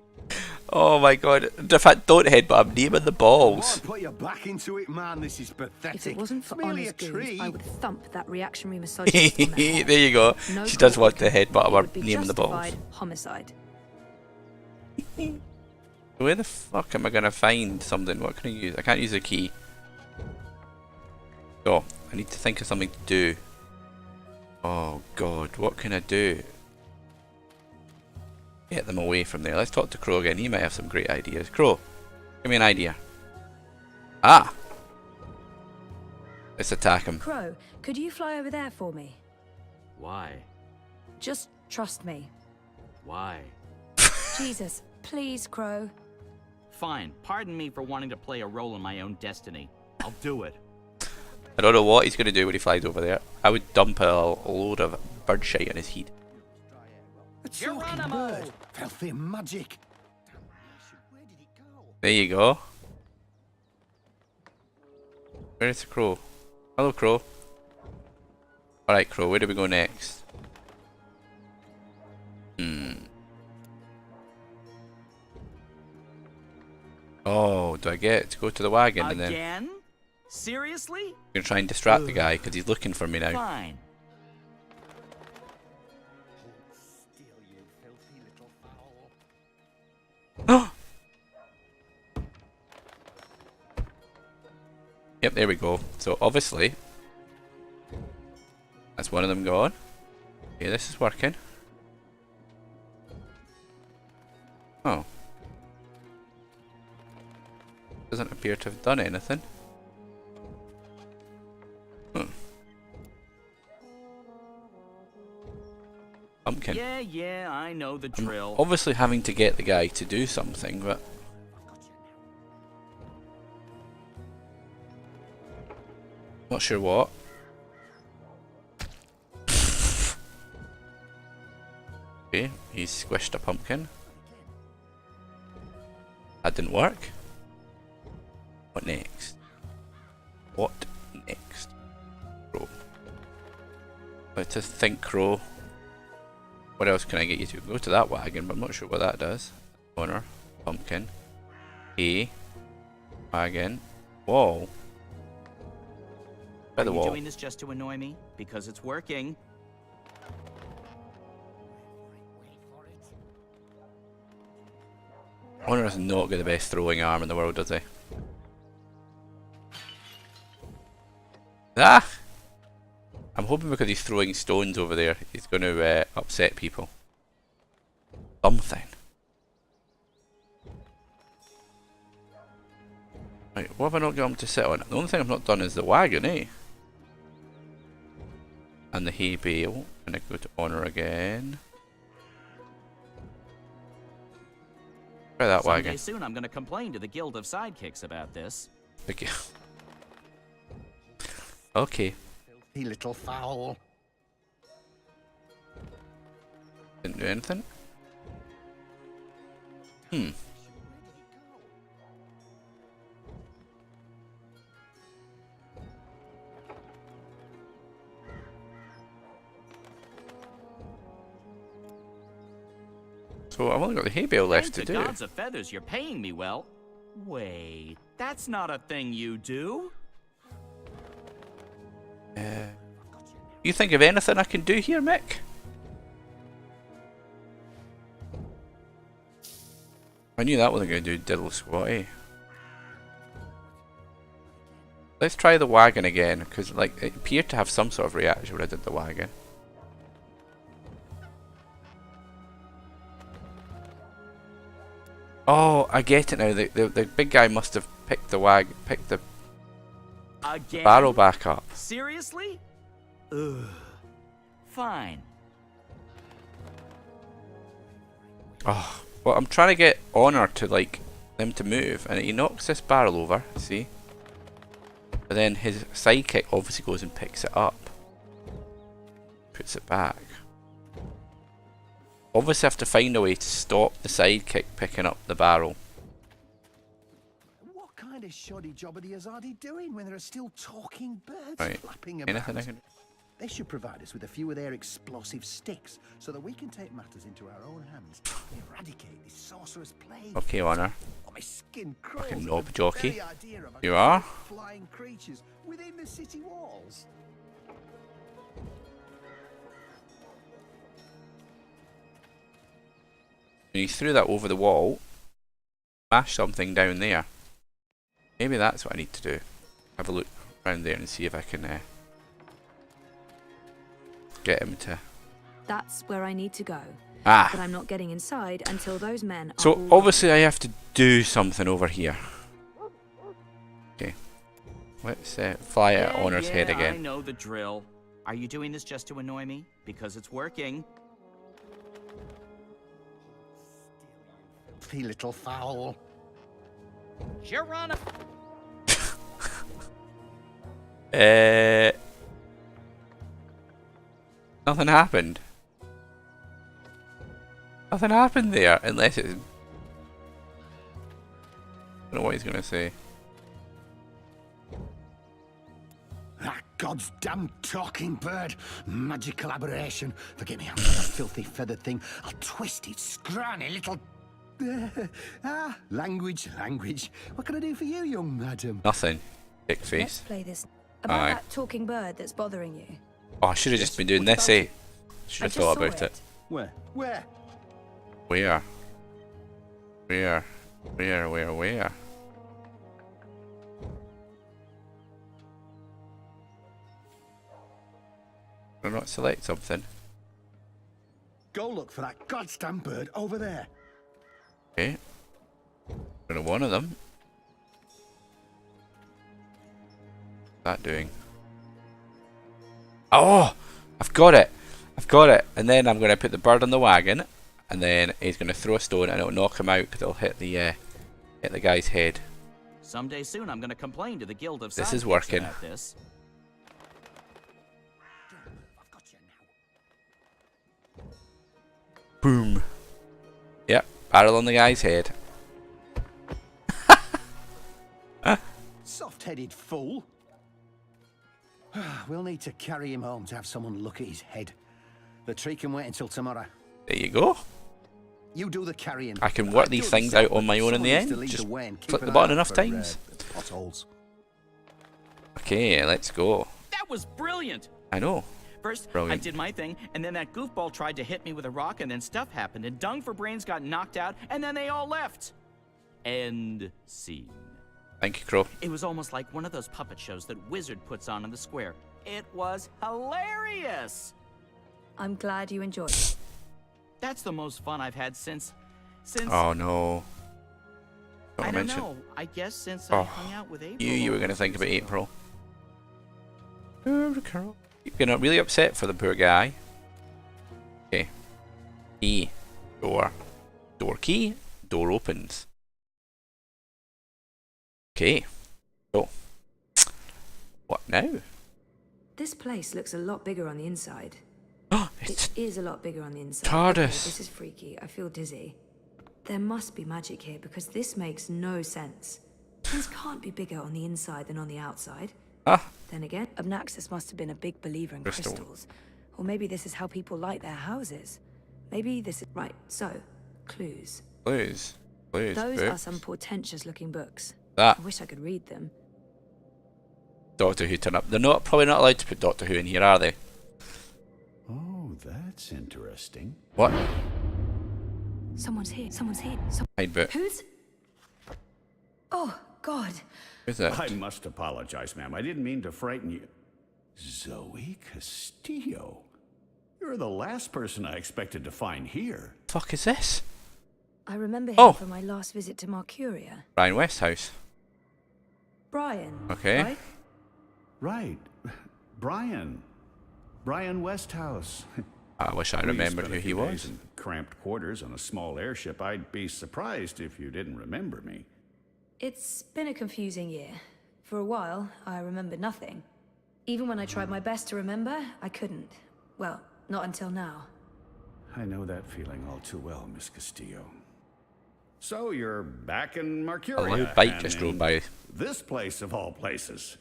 Oh my god. In fact, don't headbutt him. Name in the balls. Boy, put your back into it, man. This is pathetic. If it wasn't for It's merely honest a tree. goons, I would thump that reactionary misogynist on the head. There you go. No She does court want to headbutt It him or would be name in the balls. justified homicide. Where the fuck am I gonna find something? What can I use? I can't use a key. Oh, I need to think of something to do. Oh god, what can I do? Get them away from there. Let's talk to Crow again. He might have some great ideas. Crow, give me an idea. Ah! Let's attack him. Crow, could you fly over there for me? Why? Just trust me. Why? Jesus, please, Crow. Fine. Pardon me for wanting to play a role in my own destiny. I'll do it. I don't know what he's going to do when he flies over there. I would dump a load of bird shite on his head. talking bird. Filthy magic. There you go. Where's the crow? Hello, crow. Alright, crow, where do we go next? Oh, do I get to go to the wagon and then... Again? Seriously? I'm gonna try and distract the guy because he's looking for me now. Fine. Yep, there we go. So obviously, that's one of them gone. Okay, this is working. Oh. Doesn't appear to have done anything. Pumpkin. Yeah, I know the drill. Obviously having to get the guy to do something, but... Not sure what. Okay, he's squished a pumpkin. That didn't work. What next? What next? Crow. Let's just think, crow. What else can I get you to? Go to that wagon, but I'm not sure what that does. Corner. Pumpkin. A. Wagon. Wall. By the wall. Are you doing this just to annoy me? Because it's working. Honor has not got the best throwing arm in the world, does he? Ah! I'm hoping because he's throwing stones over there, he's going to upset people. Something. Right, what have I not got him to sit on? The only thing I've not done is the wagon, eh? And the hay bale. And I go to honor again. Try that Someday wagon. soon I'm going to complain to the Guild of Sidekicks about this. Okay. Okay. Filthy little fowl. Didn't do anything. So I've only got the hay bale left to Thank the do. gods of feathers, you're paying me well. Wait, that's not a thing you do. You think of anything I can do here, Mick? I knew that wasn't going to do diddle squat, eh? Let's try the wagon again, because like it appeared to have some sort of reaction when I did the wagon. Oh, I get it now. The big guy must have picked the Again? barrel back up. Seriously? Ugh. Fine. Oh, well, I'm trying to get Honor to like them to move, and he knocks this barrel over. See, but then his sidekick obviously goes and picks it up, puts it back. Obviously, have to find a way to stop the sidekick picking up the barrel. What kind of shoddy job are the Azadi doing when there are still talking birds Right. flapping about? Anything I can? They should provide us with a few of their explosive sticks so that we can take matters into our own hands and eradicate this sorcerous plague. Okay, Honor. Oh, my skin crawls Fucking at knob the jockey. very idea of a You are? flying creatures within the city walls. And he threw that over the wall. Smash something down there. Maybe that's what I need to do. Have a look around there and see if I can get him to. That's where I need to go. But Ah! I'm not getting inside until those men are So all obviously I have to do something over here. Okay. Let's fly at Honor's head I again. know the drill. Are you doing this just to annoy me? Because it's working. Filthy little fowl. Geronimo. Nothing happened. Nothing happened there, unless it's... I don't know what he's gonna say. That God's damn talking bird. Magical aberration. Forget me, I'm not a filthy feathered thing. I'll twist its scrawny little... language. What can I do for you, young madam? Nothing. Big Let's face. play this. About Aye. that talking bird that's bothering you. Oh, I should have just been doing this, eh? Should I have just thought saw about it. Where? Where? Why not select something? Go look for that goddamn bird over there. Okay. Got one of them. What's that doing? Oh! I've got it! And then I'm going to put the bird on the wagon, and then he's going to throw a stone and it'll knock him out because it'll hit the guy's head. Someday soon, I'm going to complain to the Guild of This is Sidekicks working. about this. Boom. Yep, barrel on the guy's head. Soft-headed fool. We'll need to carry him home to have someone look at his head. The tree can wait until tomorrow. There you go. You do the carrying. I can work these things out on my own in the end. Just click the button enough times. Potholes. Okay, let's go. That was brilliant! I know. First, Brilliant. I did my thing, and then that goofball tried to hit me with a rock, and then stuff happened, and Dung for Brains got knocked out, and then they all left. End scene. Thank you, Crow. It was almost like one of those puppet shows that Wizard puts on in the square. It was hilarious! I'm glad you enjoyed it. That's the most fun I've had since... Oh no. I don't mention- know. I guess since Oh, I hung out with April. You were going to think about April. Carol. You're getting really upset for the poor guy. Okay. Key. Door. Door key. Door opens. Okay. So. What now? This place looks a lot bigger on the inside. It's It is a lot bigger on the inside. TARDIS. Okay, this is freaky. I feel dizzy. There must be magic here because this makes no sense. Things can't be bigger on the inside than on the outside. Ah. Then again, Obnaxus must have been a big believer in Crystal. crystals. Or maybe this is how people light their houses. Maybe this is... right, so, clues. Clues. Clues. Those are books. some portentous looking books. That. I wish I could read them. Doctor Who turn up. They're not probably not allowed to put Doctor Who in here, are they? Oh, that's interesting. What? Someone's here. Someone's here. Hide book. Who's... Oh, God. Who's that? I must apologize, ma'am. I didn't mean to frighten you. Zoe Castillo. You're the last person I expected to find here. Fuck is this? I remember him Oh. from my last visit to Mercuria. Brian Westhouse. Brian. Okay. Right? Right. Brian. Brian Westhouse. I wish I remembered who he was. In cramped quarters on a small airship. I'd be surprised if you didn't remember me. It's been a confusing year. For a while, I remembered nothing. Even when I tried my best to remember, I couldn't. Well, not until now. I know that feeling all too well, Miss Castillo. So you're back in Mercuria. A loud bike and just in rolled by. This place of all places.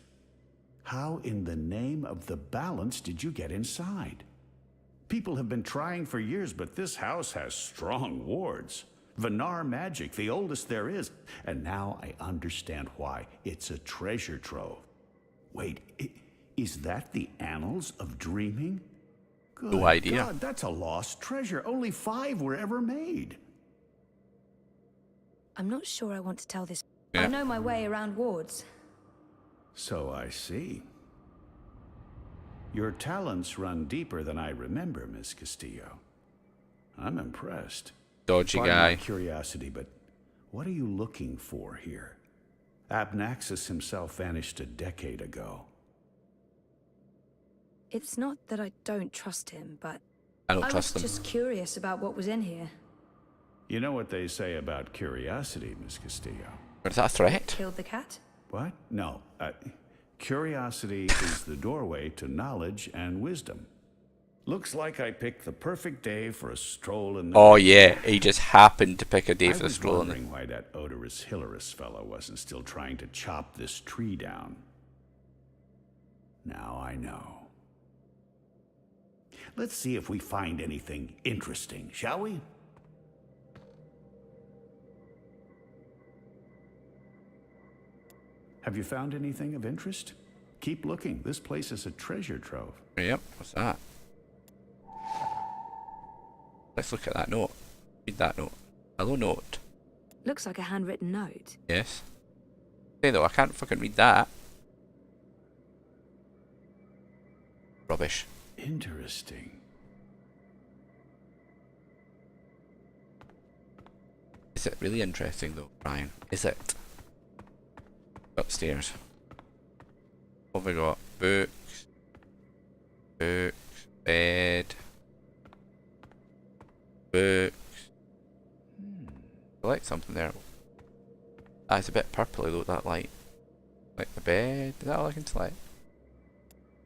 How in the name of the balance did you get inside? People have been trying for years, but this house has strong wards. Venar magic, the oldest there is. And now I understand why. It's a treasure trove. Wait, is that the Annals of Dreaming? Good No idea. God, that's a lost treasure. Only 5 were ever made. I'm not sure I want to tell this. Yeah. I know my way around wards. So I see. Your talents run deeper than I remember, Miss Castillo. I'm impressed. Dodgy Pardon guy. my curiosity, but what are you looking for here? Abnaxus himself vanished a decade ago. It's not that I don't trust him, but I don't I was trust them. just curious about what was in here. You know what they say about curiosity, Miss Castillo? Is that a threat? Killed the cat? What? No. Curiosity is the doorway to knowledge and wisdom. Looks like I picked the perfect day for a stroll in the... Oh yeah, he just happened to pick a day I for the was stroll. wondering why that odorous Hilarious fellow wasn't still trying to chop this tree down. Now I know. Let's see if we find anything interesting, shall we? Have you found anything of interest? Keep looking. This place is a treasure trove. Yep, what's that? Let's look at that note. Read that note. Hello, note. Looks like a handwritten note. Yes. Hey though, I can't fucking read that. Rubbish. Interesting. Is it really interesting though, Brian? Is it? Upstairs. What have we got? Books. Books. Bed. Books. I like something there. Ah, it's a bit purpley though, that light. Like the bed. Is that all I can select?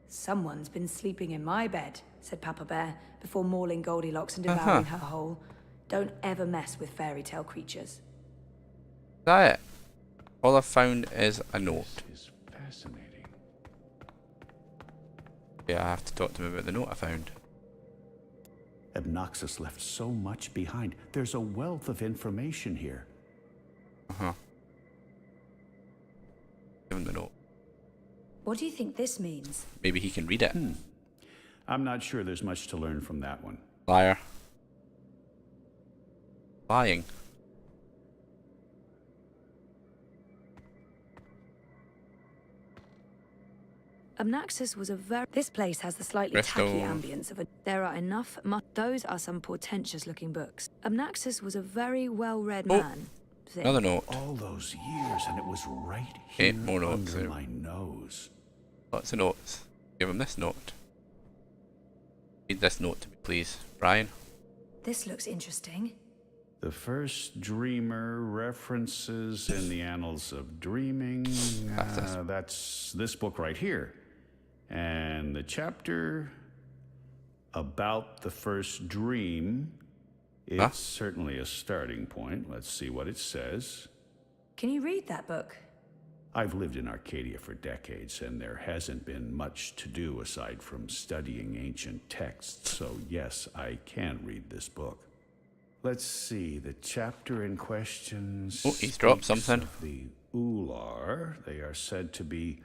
Someone's been sleeping in my bed, said Papa Bear, before mauling Goldilocks and devouring her whole. Don't ever mess with fairy tale creatures. Is that it? All I've found is a note. This is fascinating. Yeah, I have to talk to him about the note I found. Obnoxus left so much behind. There's a wealth of information here. Uh-huh. Give him the note. What do you think this means? Maybe he can read it. I'm not sure there's much to learn from that one. Liar. Lying. Obnaxus was a very... This place has the slightly tacky ambience of a... There are enough... Those are some portentous-looking books. Obnaxus was a very well-read man. Another note. All those years, and it was right here More notes under there. my nose. Lots of notes. Give him this note. Read this note to me, please. Brian. This looks interesting. The first dreamer references in the annals of dreaming. That's this book right here. And the chapter about the first dream, it's certainly a starting point. Let's see what it says. Can you read that book? I've lived in Arcadia for decades, and there hasn't been much to do aside from studying ancient texts. So yes, I can read this book. Let's see, the chapter in question he's dropped something. Of the Ular. They are said to be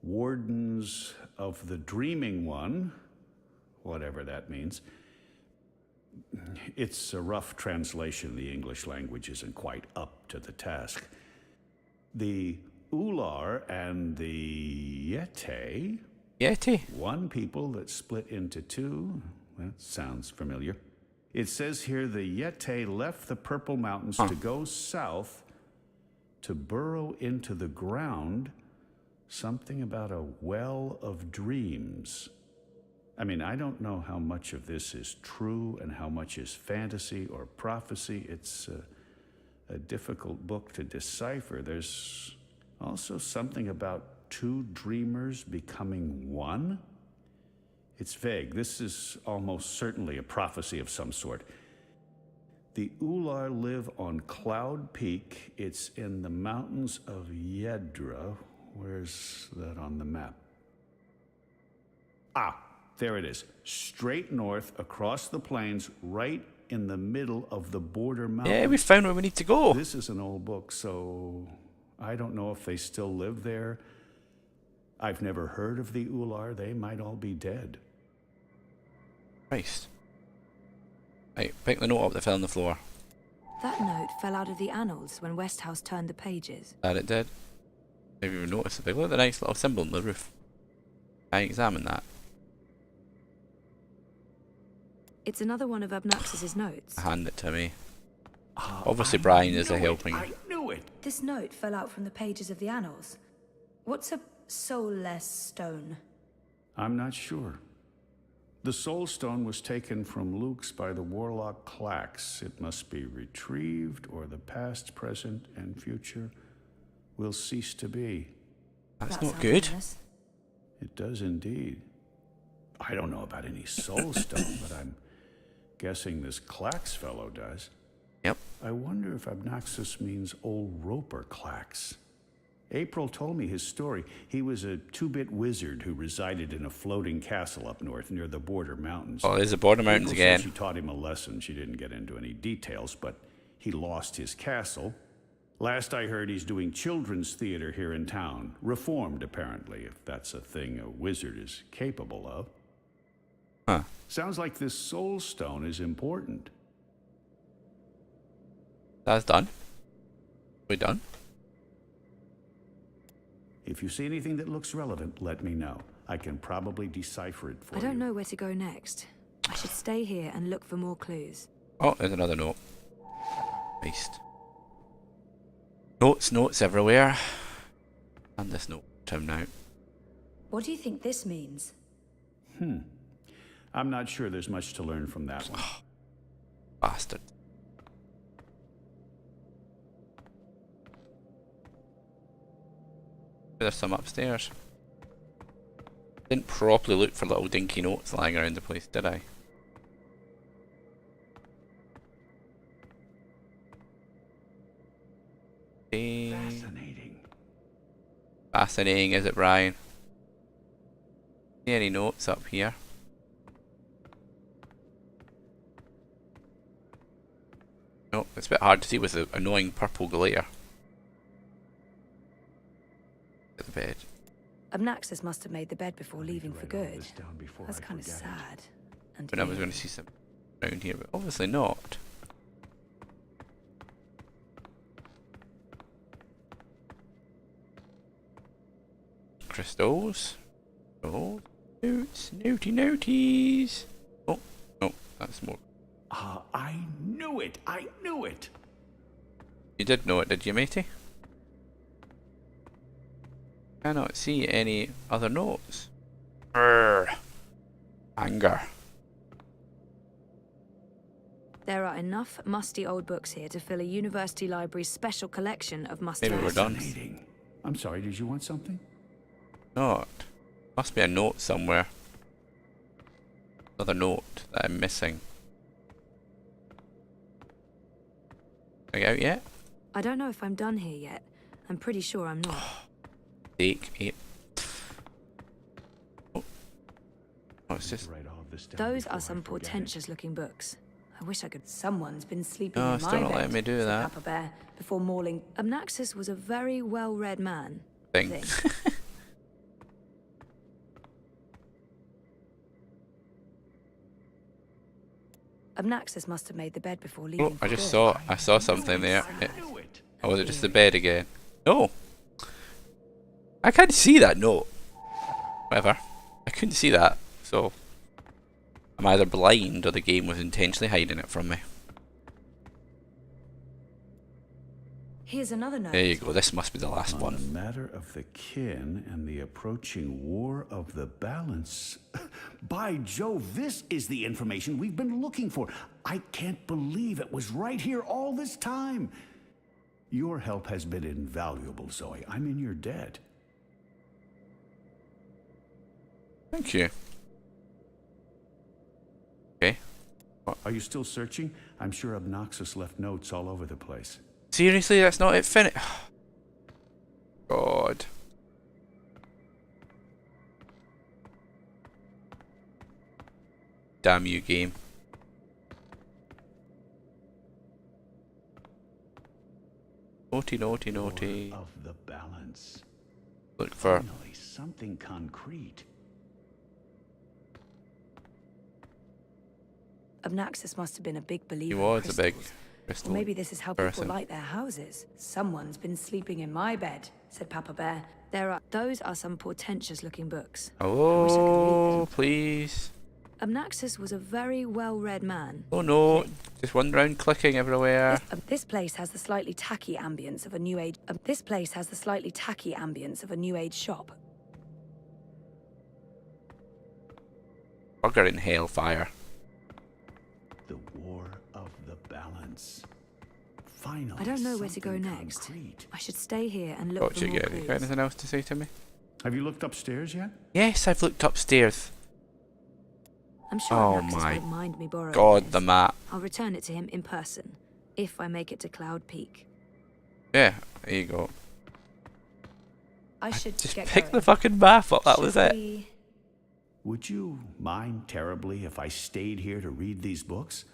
wardens of the Dreaming One, whatever that means. It's a rough translation. The English language isn't quite up to the task. The Ular and the Yeti. One people that split into two. That sounds familiar. It says here the Yeti left the Purple Mountains to go south to burrow into the ground. Something about a well of dreams. I mean, I don't know how much of this is true and how much is fantasy or prophecy. It's a difficult book to decipher. There's also something about two dreamers becoming one. It's vague. This is almost certainly a prophecy of some sort. The Ular live on Cloud Peak. It's in the mountains of Yedra. Where's that on the map? Ah, there it is. Straight north across the plains, right in the middle of the border mountains. Yeah, we found where we need to go. This is an old book, so I don't know if they still live there. I've never heard of the Ular. They might all be dead. Christ. Right, pick the note up that fell on the floor. That note fell out of the annals when Westhouse turned the pages. That it did. Maybe even noticed the big. Look at the nice little symbol on the roof. I examined that. It's another one of Obnaxus's notes. Hand it to me. Obviously, Brian is a helping. I knew it. This note fell out from the pages of the annals. What's a soulless stone? I'm not sure. The soul stone was taken from Luke's by the warlock Clax. It must be retrieved, or the past, present, and future will cease to be. That's not good. It does indeed. I don't know about any soul stone, but I'm guessing this Clax fellow does. Yep. I wonder if Abnaxus means old roper Clax. April told me his story. He was a 2-bit wizard who resided in a floating castle up north near the border mountains. Oh, there's the border mountains April said again. she taught him a lesson. She didn't get into any details, but he lost his castle. Last I heard, he's doing children's theater here in town. Reformed, apparently, if that's a thing a wizard is capable of. Huh. Sounds like this soul stone is important. That's done. We done? If you see anything that looks relevant, let me know. I can probably decipher it for you. I don't know where to go next. I should stay here and look for more clues. Oh, there's another note. Paste. Notes everywhere. And this note turned out. What do you think this means? I'm not sure there's much to learn from that one. Bastard. There's some upstairs. Didn't properly look for little dinky notes lying around the place, did I? Fascinating. Fascinating, is it, Brian? See any notes up here? No, it's a bit hard to see with the annoying purple glare. At the bed. Abnaxus must have made the bed before leaving for good. That's I kind of forget it. sad. And But I was going to see some around here, but obviously not. Crystals. Oh, notes, noties. Oh, no, that's more. Ah, I knew it! I knew it! You did know it, did you, matey? Cannot see any other notes. Urgh. Anger. there are enough musty old books here to fill a university library's special collection of musty Maybe we're done. Fascinating. I'm sorry, did you want something? Not. Must be a note somewhere. Another note that I'm missing. Are you out yet? I don't know if I'm done here yet. I'm pretty sure I'm not. Take it. Oh, it's just. Those are some portentous-looking books. I wish I could. Someone's been sleeping Oh, in it's my still bed. not letting me do said that. Papa Bear before mauling. Abnaxus was a very well-read man. Thing. Abnaxus must have made the bed before leaving. Oh, I for just good. saw something there. Oh, was it just the bed again? No. I can't see that note. Whatever. I couldn't see that, so I'm either blind or the game was intentionally hiding it from me. Here's another note. There you go. This must be the last On one. a matter of the kin and the approaching war of the balance. By Jove, this is the information we've been looking for. I can't believe it was right here all this time. Your help has been invaluable, Zoe. I'm in your debt. Thank you. Okay. Are you still searching? I'm sure Abnaxus left notes all over the place. Seriously, that's not it. Finish. God. Damn you, game. Naughty, naughty, naughty. War of the balance. Look for. Finally, something concrete. Abnaxus must have been a big believer. He in was a big crystals. crystal. Or maybe this is how person. people light their houses. Someone's been sleeping in my bed, said Papa Bear. Those are some portentous-looking books. Oh, please. Abnaxus was a very well-read man. Oh no, just one round clicking everywhere. This place has the slightly tacky ambience of a new age. This place has the slightly tacky ambience of a new age shop. Bugger in hellfire. The war of the balance. Finally, I don't know where to go something next. concrete. I should stay here and look Gotcha, for more Gary. You got clues. anything else to say to me? Have you looked upstairs yet? Yes, I've looked upstairs. I'm sure Oh Naxos my won't mind me borrowing God, this. the map. I'll return it to him in person, if I make it to Cloud Peak. Yeah, there you go. I should Just get pick going. the fucking map up, that was Should it. we- Would you mind terribly if I stayed here to read these books?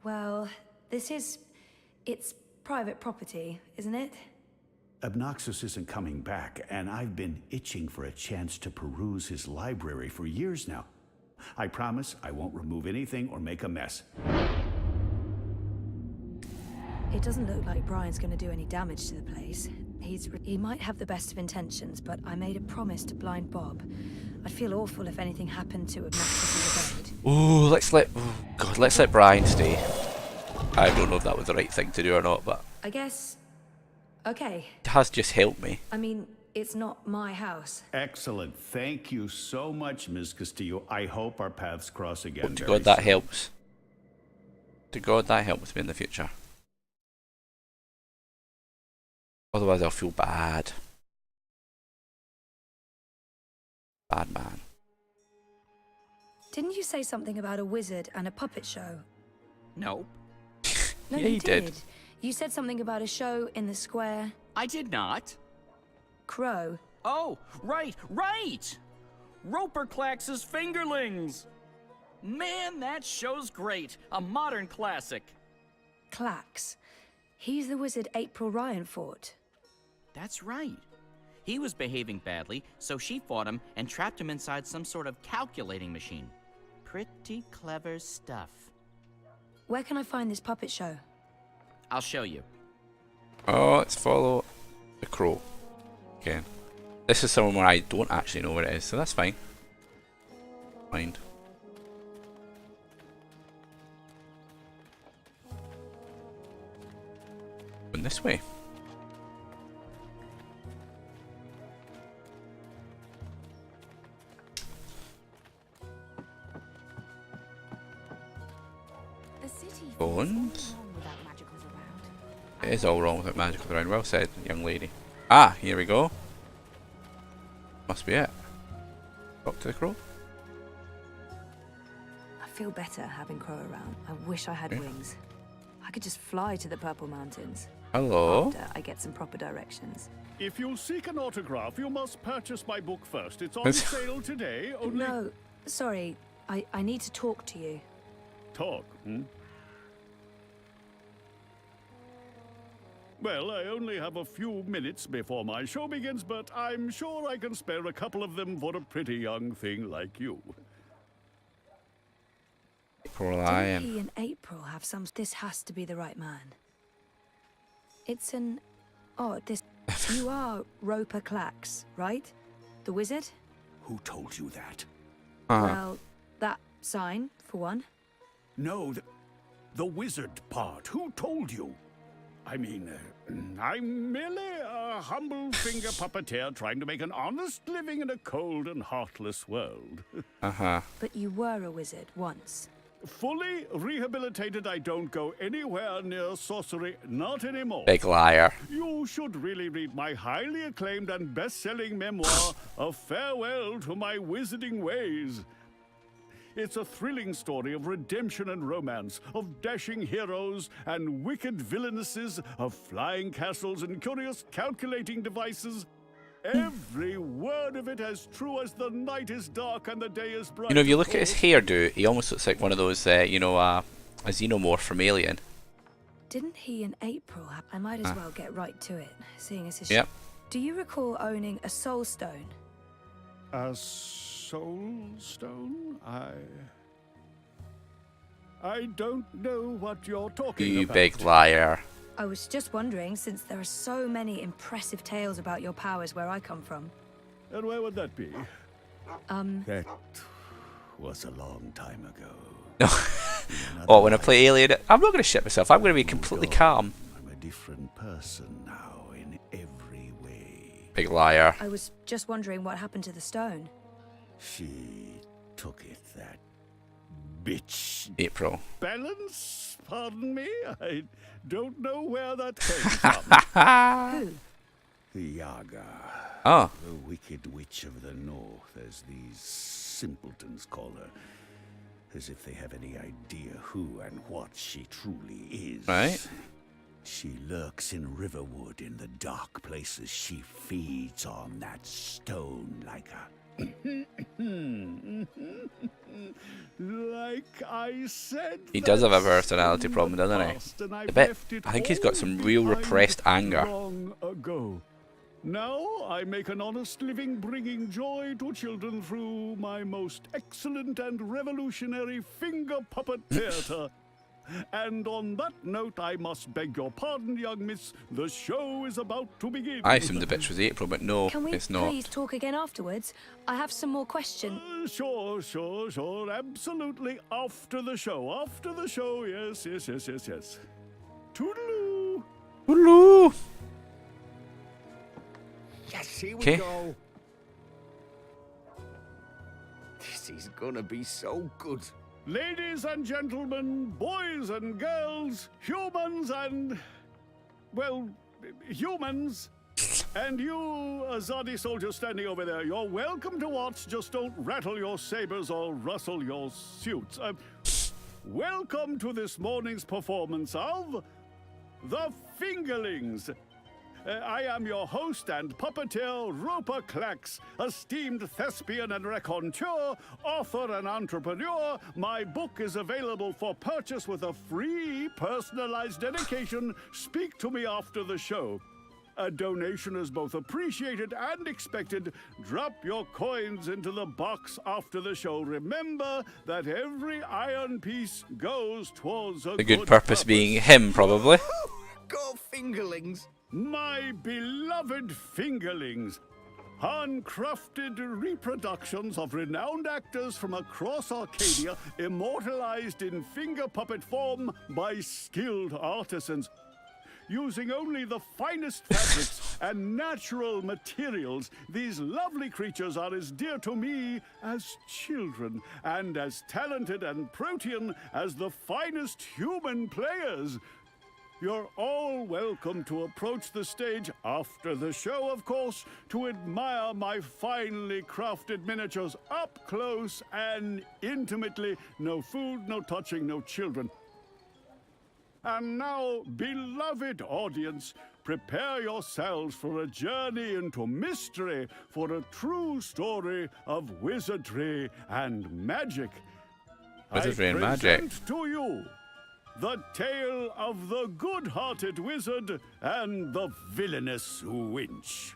Well, it's private property, isn't it? Obnoxus isn't coming back, and I've been itching for a chance to peruse his library for years now. I promise I won't remove anything or make a mess. It doesn't look like Brian's going to do any damage to the place. He might have the best of intentions, but I made a promise to blind Bob. I'd feel awful if anything happened to Obnoxus in the raid. Ooh, let's let Brian stay. I don't know if that was the right thing to do or not, but I guess. Okay. it has just helped me. I mean, it's not my house. Excellent. Thank you so much, Ms. Castillo. I hope our paths cross again. Oh, to very God, that soon. helps. To God, that helps me in the future. Otherwise, I'll feel bad. Bad man. Didn't you say something about a wizard and a puppet show? Nope. No, Yeah, you you did. did. You said something about a show in the square. I did not. Crow. Oh, right. Roper Clax's Fingerlings. Man, that show's great. A modern classic. Clax. He's the wizard April Ryan fought. That's right. He was behaving badly, so she fought him and trapped him inside some sort of calculating machine. Pretty clever stuff. Where can I find this puppet show? I'll show you. Oh, let's follow the crow. Okay. This is somewhere I don't actually know where it is, so that's fine. Mind. Going this way. Bones? It is all wrong without magicals around. Well said, young lady. Ah, here we go. Must be it. Talk to the crow. I feel better having Crow around. I wish I had wings. I could just fly to the Purple Mountains. Hello. After I get some proper directions. If you'll seek an autograph, you must purchase my book first. It's on sale today, only... No, sorry. I need to talk to you. Talk, hmm? Well, I only have a few minutes before my show begins, but I'm sure I can spare a couple of them for a pretty young thing like you. April Didn't Lion. he and April have some... This has to be the right man. It's an... Oh, this... You are Roper Clax, right? The wizard? Who told you that? Well, that sign, for one. No, the wizard part. Who told you? I mean, I'm merely a humble finger puppeteer trying to make an honest living in a cold and heartless world. But you were a wizard once. Fully rehabilitated, I don't go anywhere near sorcery, not anymore. Big liar. You should really read my highly acclaimed and best-selling memoir, A Farewell to My Wizarding Ways. It's a thrilling story of redemption and romance, of dashing heroes and wicked villainesses, of flying castles and curious calculating devices. Every word of it as true as the night is dark and the day is bright. You know, if you look at his hairdo, he almost looks like one of those, a xenomorph from Alien. Didn't he and April have... I might as well get right to it, seeing as his... Yep. Do you recall owning a soul stone? A soul stone? I don't know what you're talking You about. big liar. I was just wondering, since there are so many impressive tales about your powers where I come from. And where would that be? That was a long time ago. Oh, when I play Alien, I'm not going to shit myself. I'm going to be completely calm. I'm a different person now in every way. Big liar. I was just wondering what happened to the stone. She took it, that bitch. April. Balance? Pardon me? I don't know where that came from. Who? The Yaga. Oh. The wicked witch of the north, as these simpletons call her. As if they have any idea who and what she truly is. Right. She lurks in Riverwood in the dark places. She feeds on that stone like a... Like I said, He does have a personality problem, doesn't he? A bit. I think he's got some real repressed anger. Long ago. Now I make an honest living bringing joy to children through my most excellent and revolutionary finger puppet theatre. And on that note, I must beg your pardon, young miss. The show is about to begin. I assumed the bitch was April, but no, Can we it's not. please talk again afterwards? I have some more questions. Sure. Absolutely. After the show. Yes. Toodaloo. Hello. Yes, here we 'Kay. go. This is gonna be so good. Ladies and gentlemen, boys and girls, humans and... well, humans. And you, Azadi soldier standing over there, you're welcome to watch, just don't rattle your sabers or rustle your suits. Welcome to this morning's performance of... The Fingerlings. I am your host and puppeteer, Roper Clax, esteemed thespian and raconteur, author and entrepreneur. My book is available for purchase with a free personalized dedication. Speak to me after the show. A donation is both appreciated and expected. Drop your coins into the box after the show. Remember that every iron piece goes towards a The good purpose being him, probably. Go Fingerlings. My beloved Fingerlings, handcrafted reproductions of renowned actors from across Arcadia, immortalized in finger puppet form by skilled artisans. Using only the finest fabrics and natural materials, these lovely creatures are as dear to me as children, and as talented and protean as the finest human players. You're all welcome to approach the stage after the show, of course, to admire my finely crafted miniatures up close and intimately. No food, no touching, no children. And now, beloved audience, prepare yourselves for a journey into mystery, for a true story of wizardry and magic. Wizardry and magic. I present to you the tale of the good-hearted wizard and the villainous winch.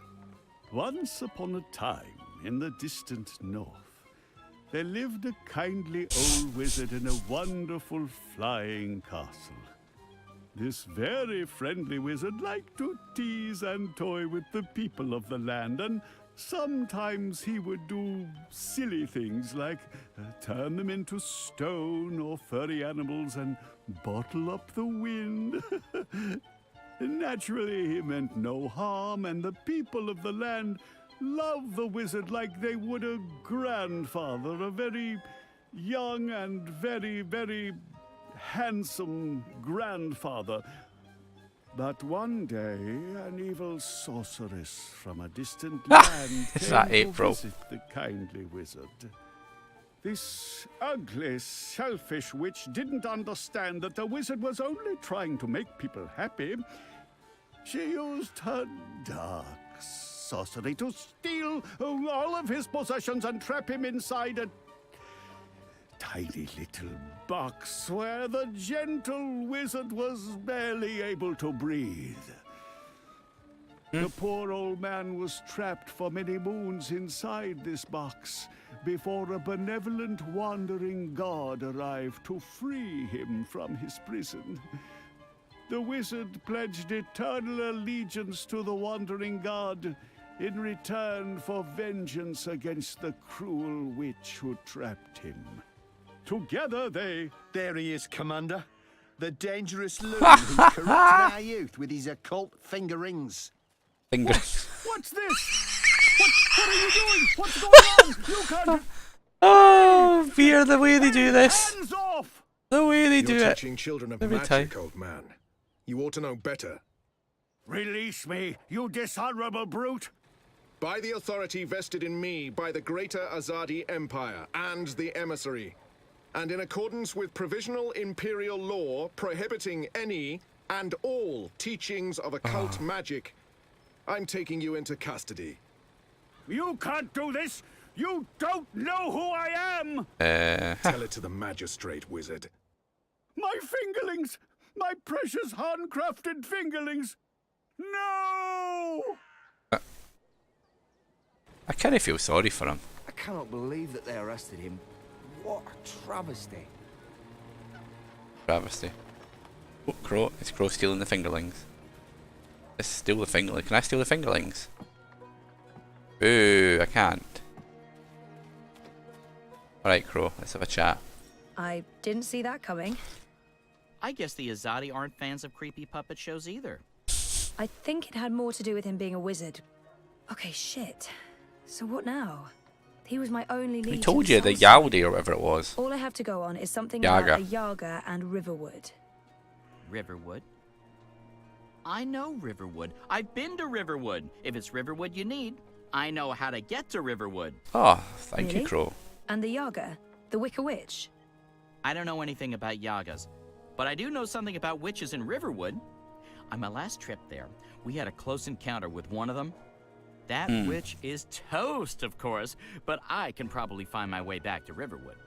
Once upon a time, in the distant north, there lived a kindly old wizard in a wonderful flying castle. This very friendly wizard liked to tease and toy with the people of the land, and sometimes he would do silly things like turn them into stone or furry animals and bottle up the wind. Naturally, he meant no harm, and the people of the land loved the wizard like they would a grandfather, a very young and very, very handsome grandfather. But one day, an evil sorceress from a distant land Is came that to April? visit the kindly wizard. This ugly, selfish witch didn't understand that the wizard was only trying to make people happy. She used her dark sorcery to steal all of his possessions and trap him inside a tiny little box where the gentle wizard was barely able to breathe. The poor old man was trapped for many moons inside this box before a benevolent wandering god arrived to free him from his prison. The wizard pledged eternal allegiance to the wandering god in return for vengeance against the cruel witch who trapped him. Together they... There he is, Commander. The dangerous loon who's corrupted our youth with his occult finger rings. What's this? What are you doing? What's going on? You can't... Oh, fear the way they do this. Hands off! The way they do You're it. teaching children of Every magic, time. old man. You ought to know better. Release me, you dishonorable brute! By the authority vested in me by the greater Azadi Empire and the emissary, and in accordance with provisional imperial law prohibiting any and all teachings of occult magic, I'm taking you into custody. You can't do this! You don't know who I am! Tell it to the magistrate, wizard. My fingerlings! My precious handcrafted fingerlings! No! I kind of feel sorry for him. I cannot believe that they arrested him. What a travesty. Travesty. Oh, Crow. It's Crow stealing the fingerlings. Let's steal the fingerlings. Can I steal the fingerlings? Boo, I can't. Alright, Crow, let's have a chat. I didn't see that coming. I guess the Azadi aren't fans of creepy puppet shows either. I think it had more to do with him being a wizard. Okay, shit. So what now? He was my only lead. He told you, the Soul Yaldi or whatever it was. All I have to go on is something Yaga. about a Yaga and Riverwood. Riverwood? I know Riverwood. I've been to Riverwood. If it's Riverwood you need, I know how to get to Riverwood. Oh, thank Really? you, Crow. And the Yaga? The Wicker Witch? I don't know anything about Yagas, but I do know something about witches in Riverwood. On my last trip there, we had a close encounter with one of them. That witch is toast, of course, but I can probably find my way back to Riverwood.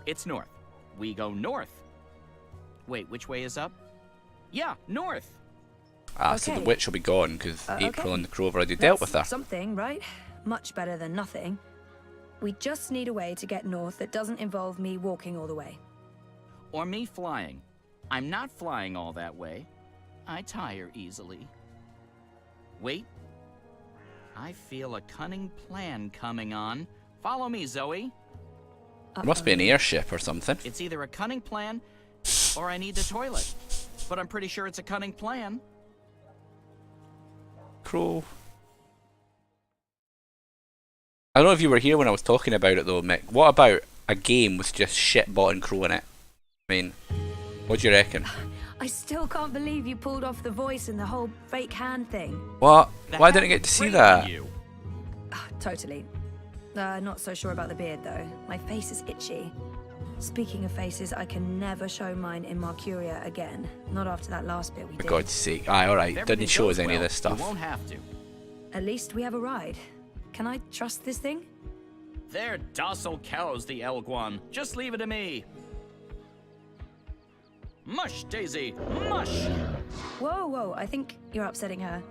It's north. We go north. Wait, which way is up? Yeah, north. Ah, so the Okay. witch will be gone because April okay. and the Crow have already dealt with her. That's something, right? Much better than nothing. We just need a way to get north that doesn't involve me walking all the way. Or me flying. I'm not flying all that way. I tire easily. Wait. I feel a cunning plan coming on. Follow me, Zoe. It must be an airship or something. It's either a cunning plan, or I need the toilet. But I'm pretty sure it's a cunning plan. Crow. I don't know if you were here when I was talking about it though, Mick. What about a game with just shit bot and Crow in it? I mean, what do you reckon? I still can't believe you pulled off the voice and the whole fake hand thing. What? The Why didn't I hat get to see framed that? you. Totally. Not so sure about the beard, though. My face is itchy. Speaking of faces, I can never show mine in Mercuria again. Not after that last bit we For did. God's sake. Aye, alright. If Didn't everything show us goes any of well, this stuff. You won't have to. At least we have a ride. Can I trust this thing? They're docile cows, the Elguan. Just leave it to me. Mush, Daisy, mush! Whoa, whoa, I think you're upsetting her.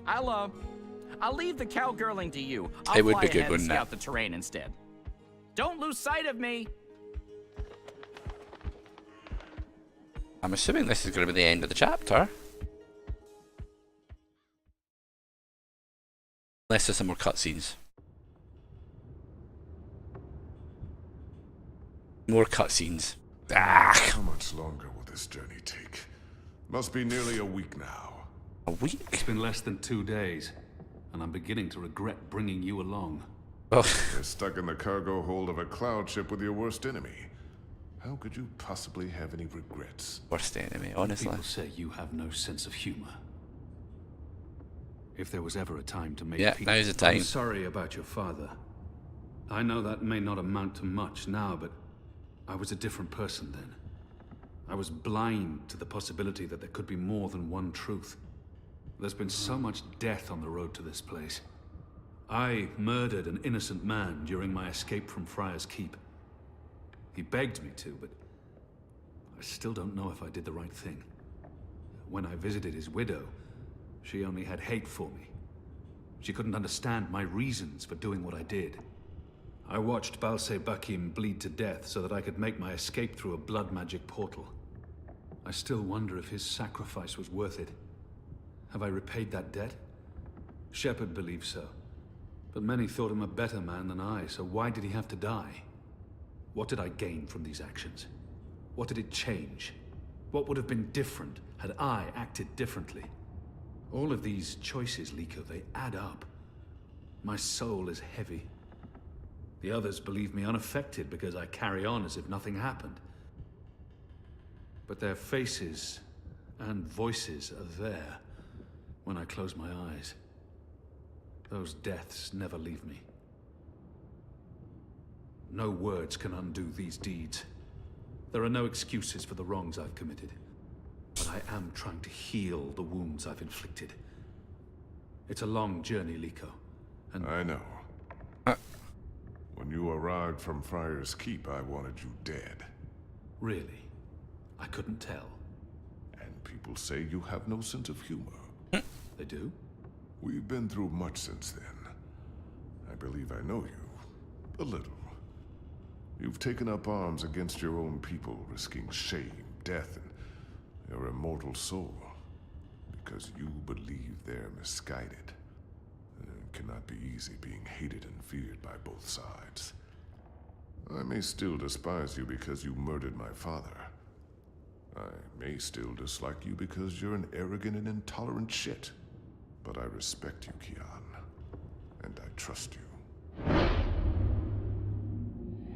I'll leave the cowgirling to you. I'll It would fly be good, ahead and wouldn't it? scout the terrain instead. Don't lose sight of me. I'm assuming this is going to be the end of the chapter. Unless there's some more cutscenes. More cutscenes. Ah, How much longer will this journey take? Must be nearly a week now. a week? It's been less than 2 days, and I'm beginning to regret bringing you along. Oh, You're stuck in the cargo hold of a cloud ship with your worst enemy. How could you possibly have any regrets? worst enemy, honestly. People say you have no sense of humor. If there was ever a time to make Yeah, peace, now's the time. I'm sorry about your father. I know that may not amount to much now, but I was a different person then. I was blind to the possibility that there could be more than one truth. There's been so much death on the road to this place. I murdered an innocent man during my escape from Friar's Keep. He begged me to, but I still don't know if I did the right thing. When I visited his widow, she only had hate for me. She couldn't understand my reasons for doing what I did. I watched Balse Bakim bleed to death so that I could make my escape through a blood magic portal. I still wonder if his sacrifice was worth it. Have I repaid that debt? Shepard believes so. But many thought him a better man than I, so why did he have to die? What did I gain from these actions? What did it change? What would have been different had I acted differently? All of these choices, Liko, they add up. My soul is heavy. The others believe me unaffected because I carry on as if nothing happened. But their faces and voices are there when I close my eyes. Those deaths never leave me. No words can undo these deeds. There are no excuses for the wrongs I've committed. But I am trying to heal the wounds I've inflicted. It's a long journey, Liko. And I know. When you arrived from Friar's Keep, I wanted you dead. Really? I couldn't tell. And people say you have no sense of humor. They do? We've been through much since then. I believe I know you. A little. You've taken up arms against your own people, risking shame, death, and your immortal soul. Because you believe they're misguided. It cannot be easy being hated and feared by both sides. I may still despise you because you murdered my father. I may still dislike you because you're an arrogant and intolerant shit. But I respect you, Kian. And I trust you.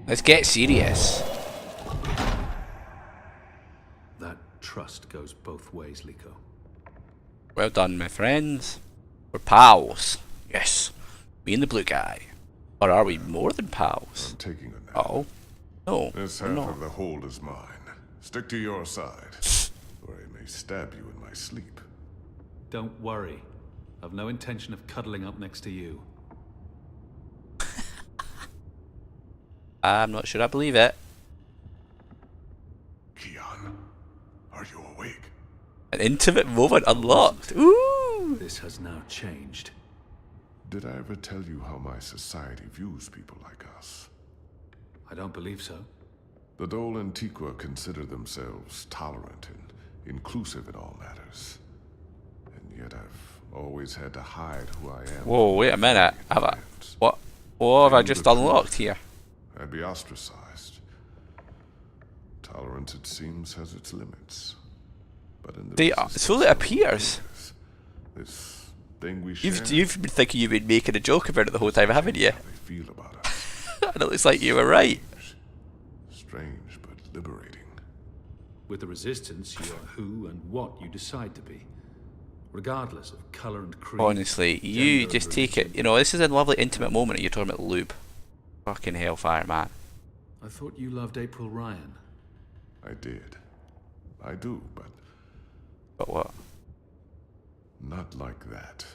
Let's get serious. That trust goes both ways, Liko. Well done, my friends. We're pals. Yes. Me and the blue guy. Or are we more than pals? I'm taking a nap. Oh. No. This half of the hold is mine. Stick to your side, or I may stab you in my sleep. Don't worry. I've no intention of cuddling up next to you. I'm not sure I believe it. Kian, are you awake? An intimate moment unlocked. Ooh! This has now changed. Did I ever tell you how my society views people like us? I don't believe so. The Dole and Tiqua consider themselves tolerant and inclusive in all matters. And yet I've always had to hide who I am. Whoa, wait a minute. What have I just unlocked here? I'd be ostracized. Tolerance, it seems, has its limits. But in the so it appears. This thing we share, you've been thinking you've been making a joke about it the whole time, haven't you? they feel about us. And it looks like you were right. Strange, but liberating. With the Resistance, you are who and what you decide to be. Regardless of colour and creed. Honestly, you just take it. You know, this is a lovely intimate moment and you're talking about lube. Fucking hellfire, man. I thought you loved April Ryan. I did. I do, but... But what? Not like that.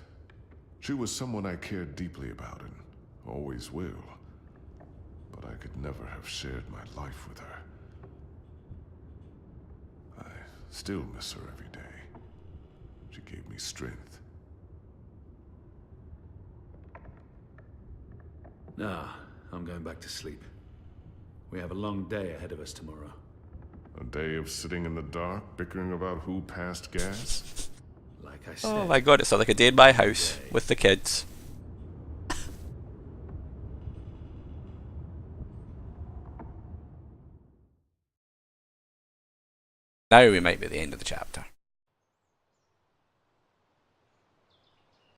She was someone I cared deeply about and always will. But I could never have shared my life with her. I still miss her every day. She gave me strength. Nah, I'm going back to sleep. We have a long day ahead of us tomorrow. A day of sitting in the dark, bickering about who passed gas? Like I said. Oh my god, it's like a day in my house with the kids. Now we might be at the end of the chapter.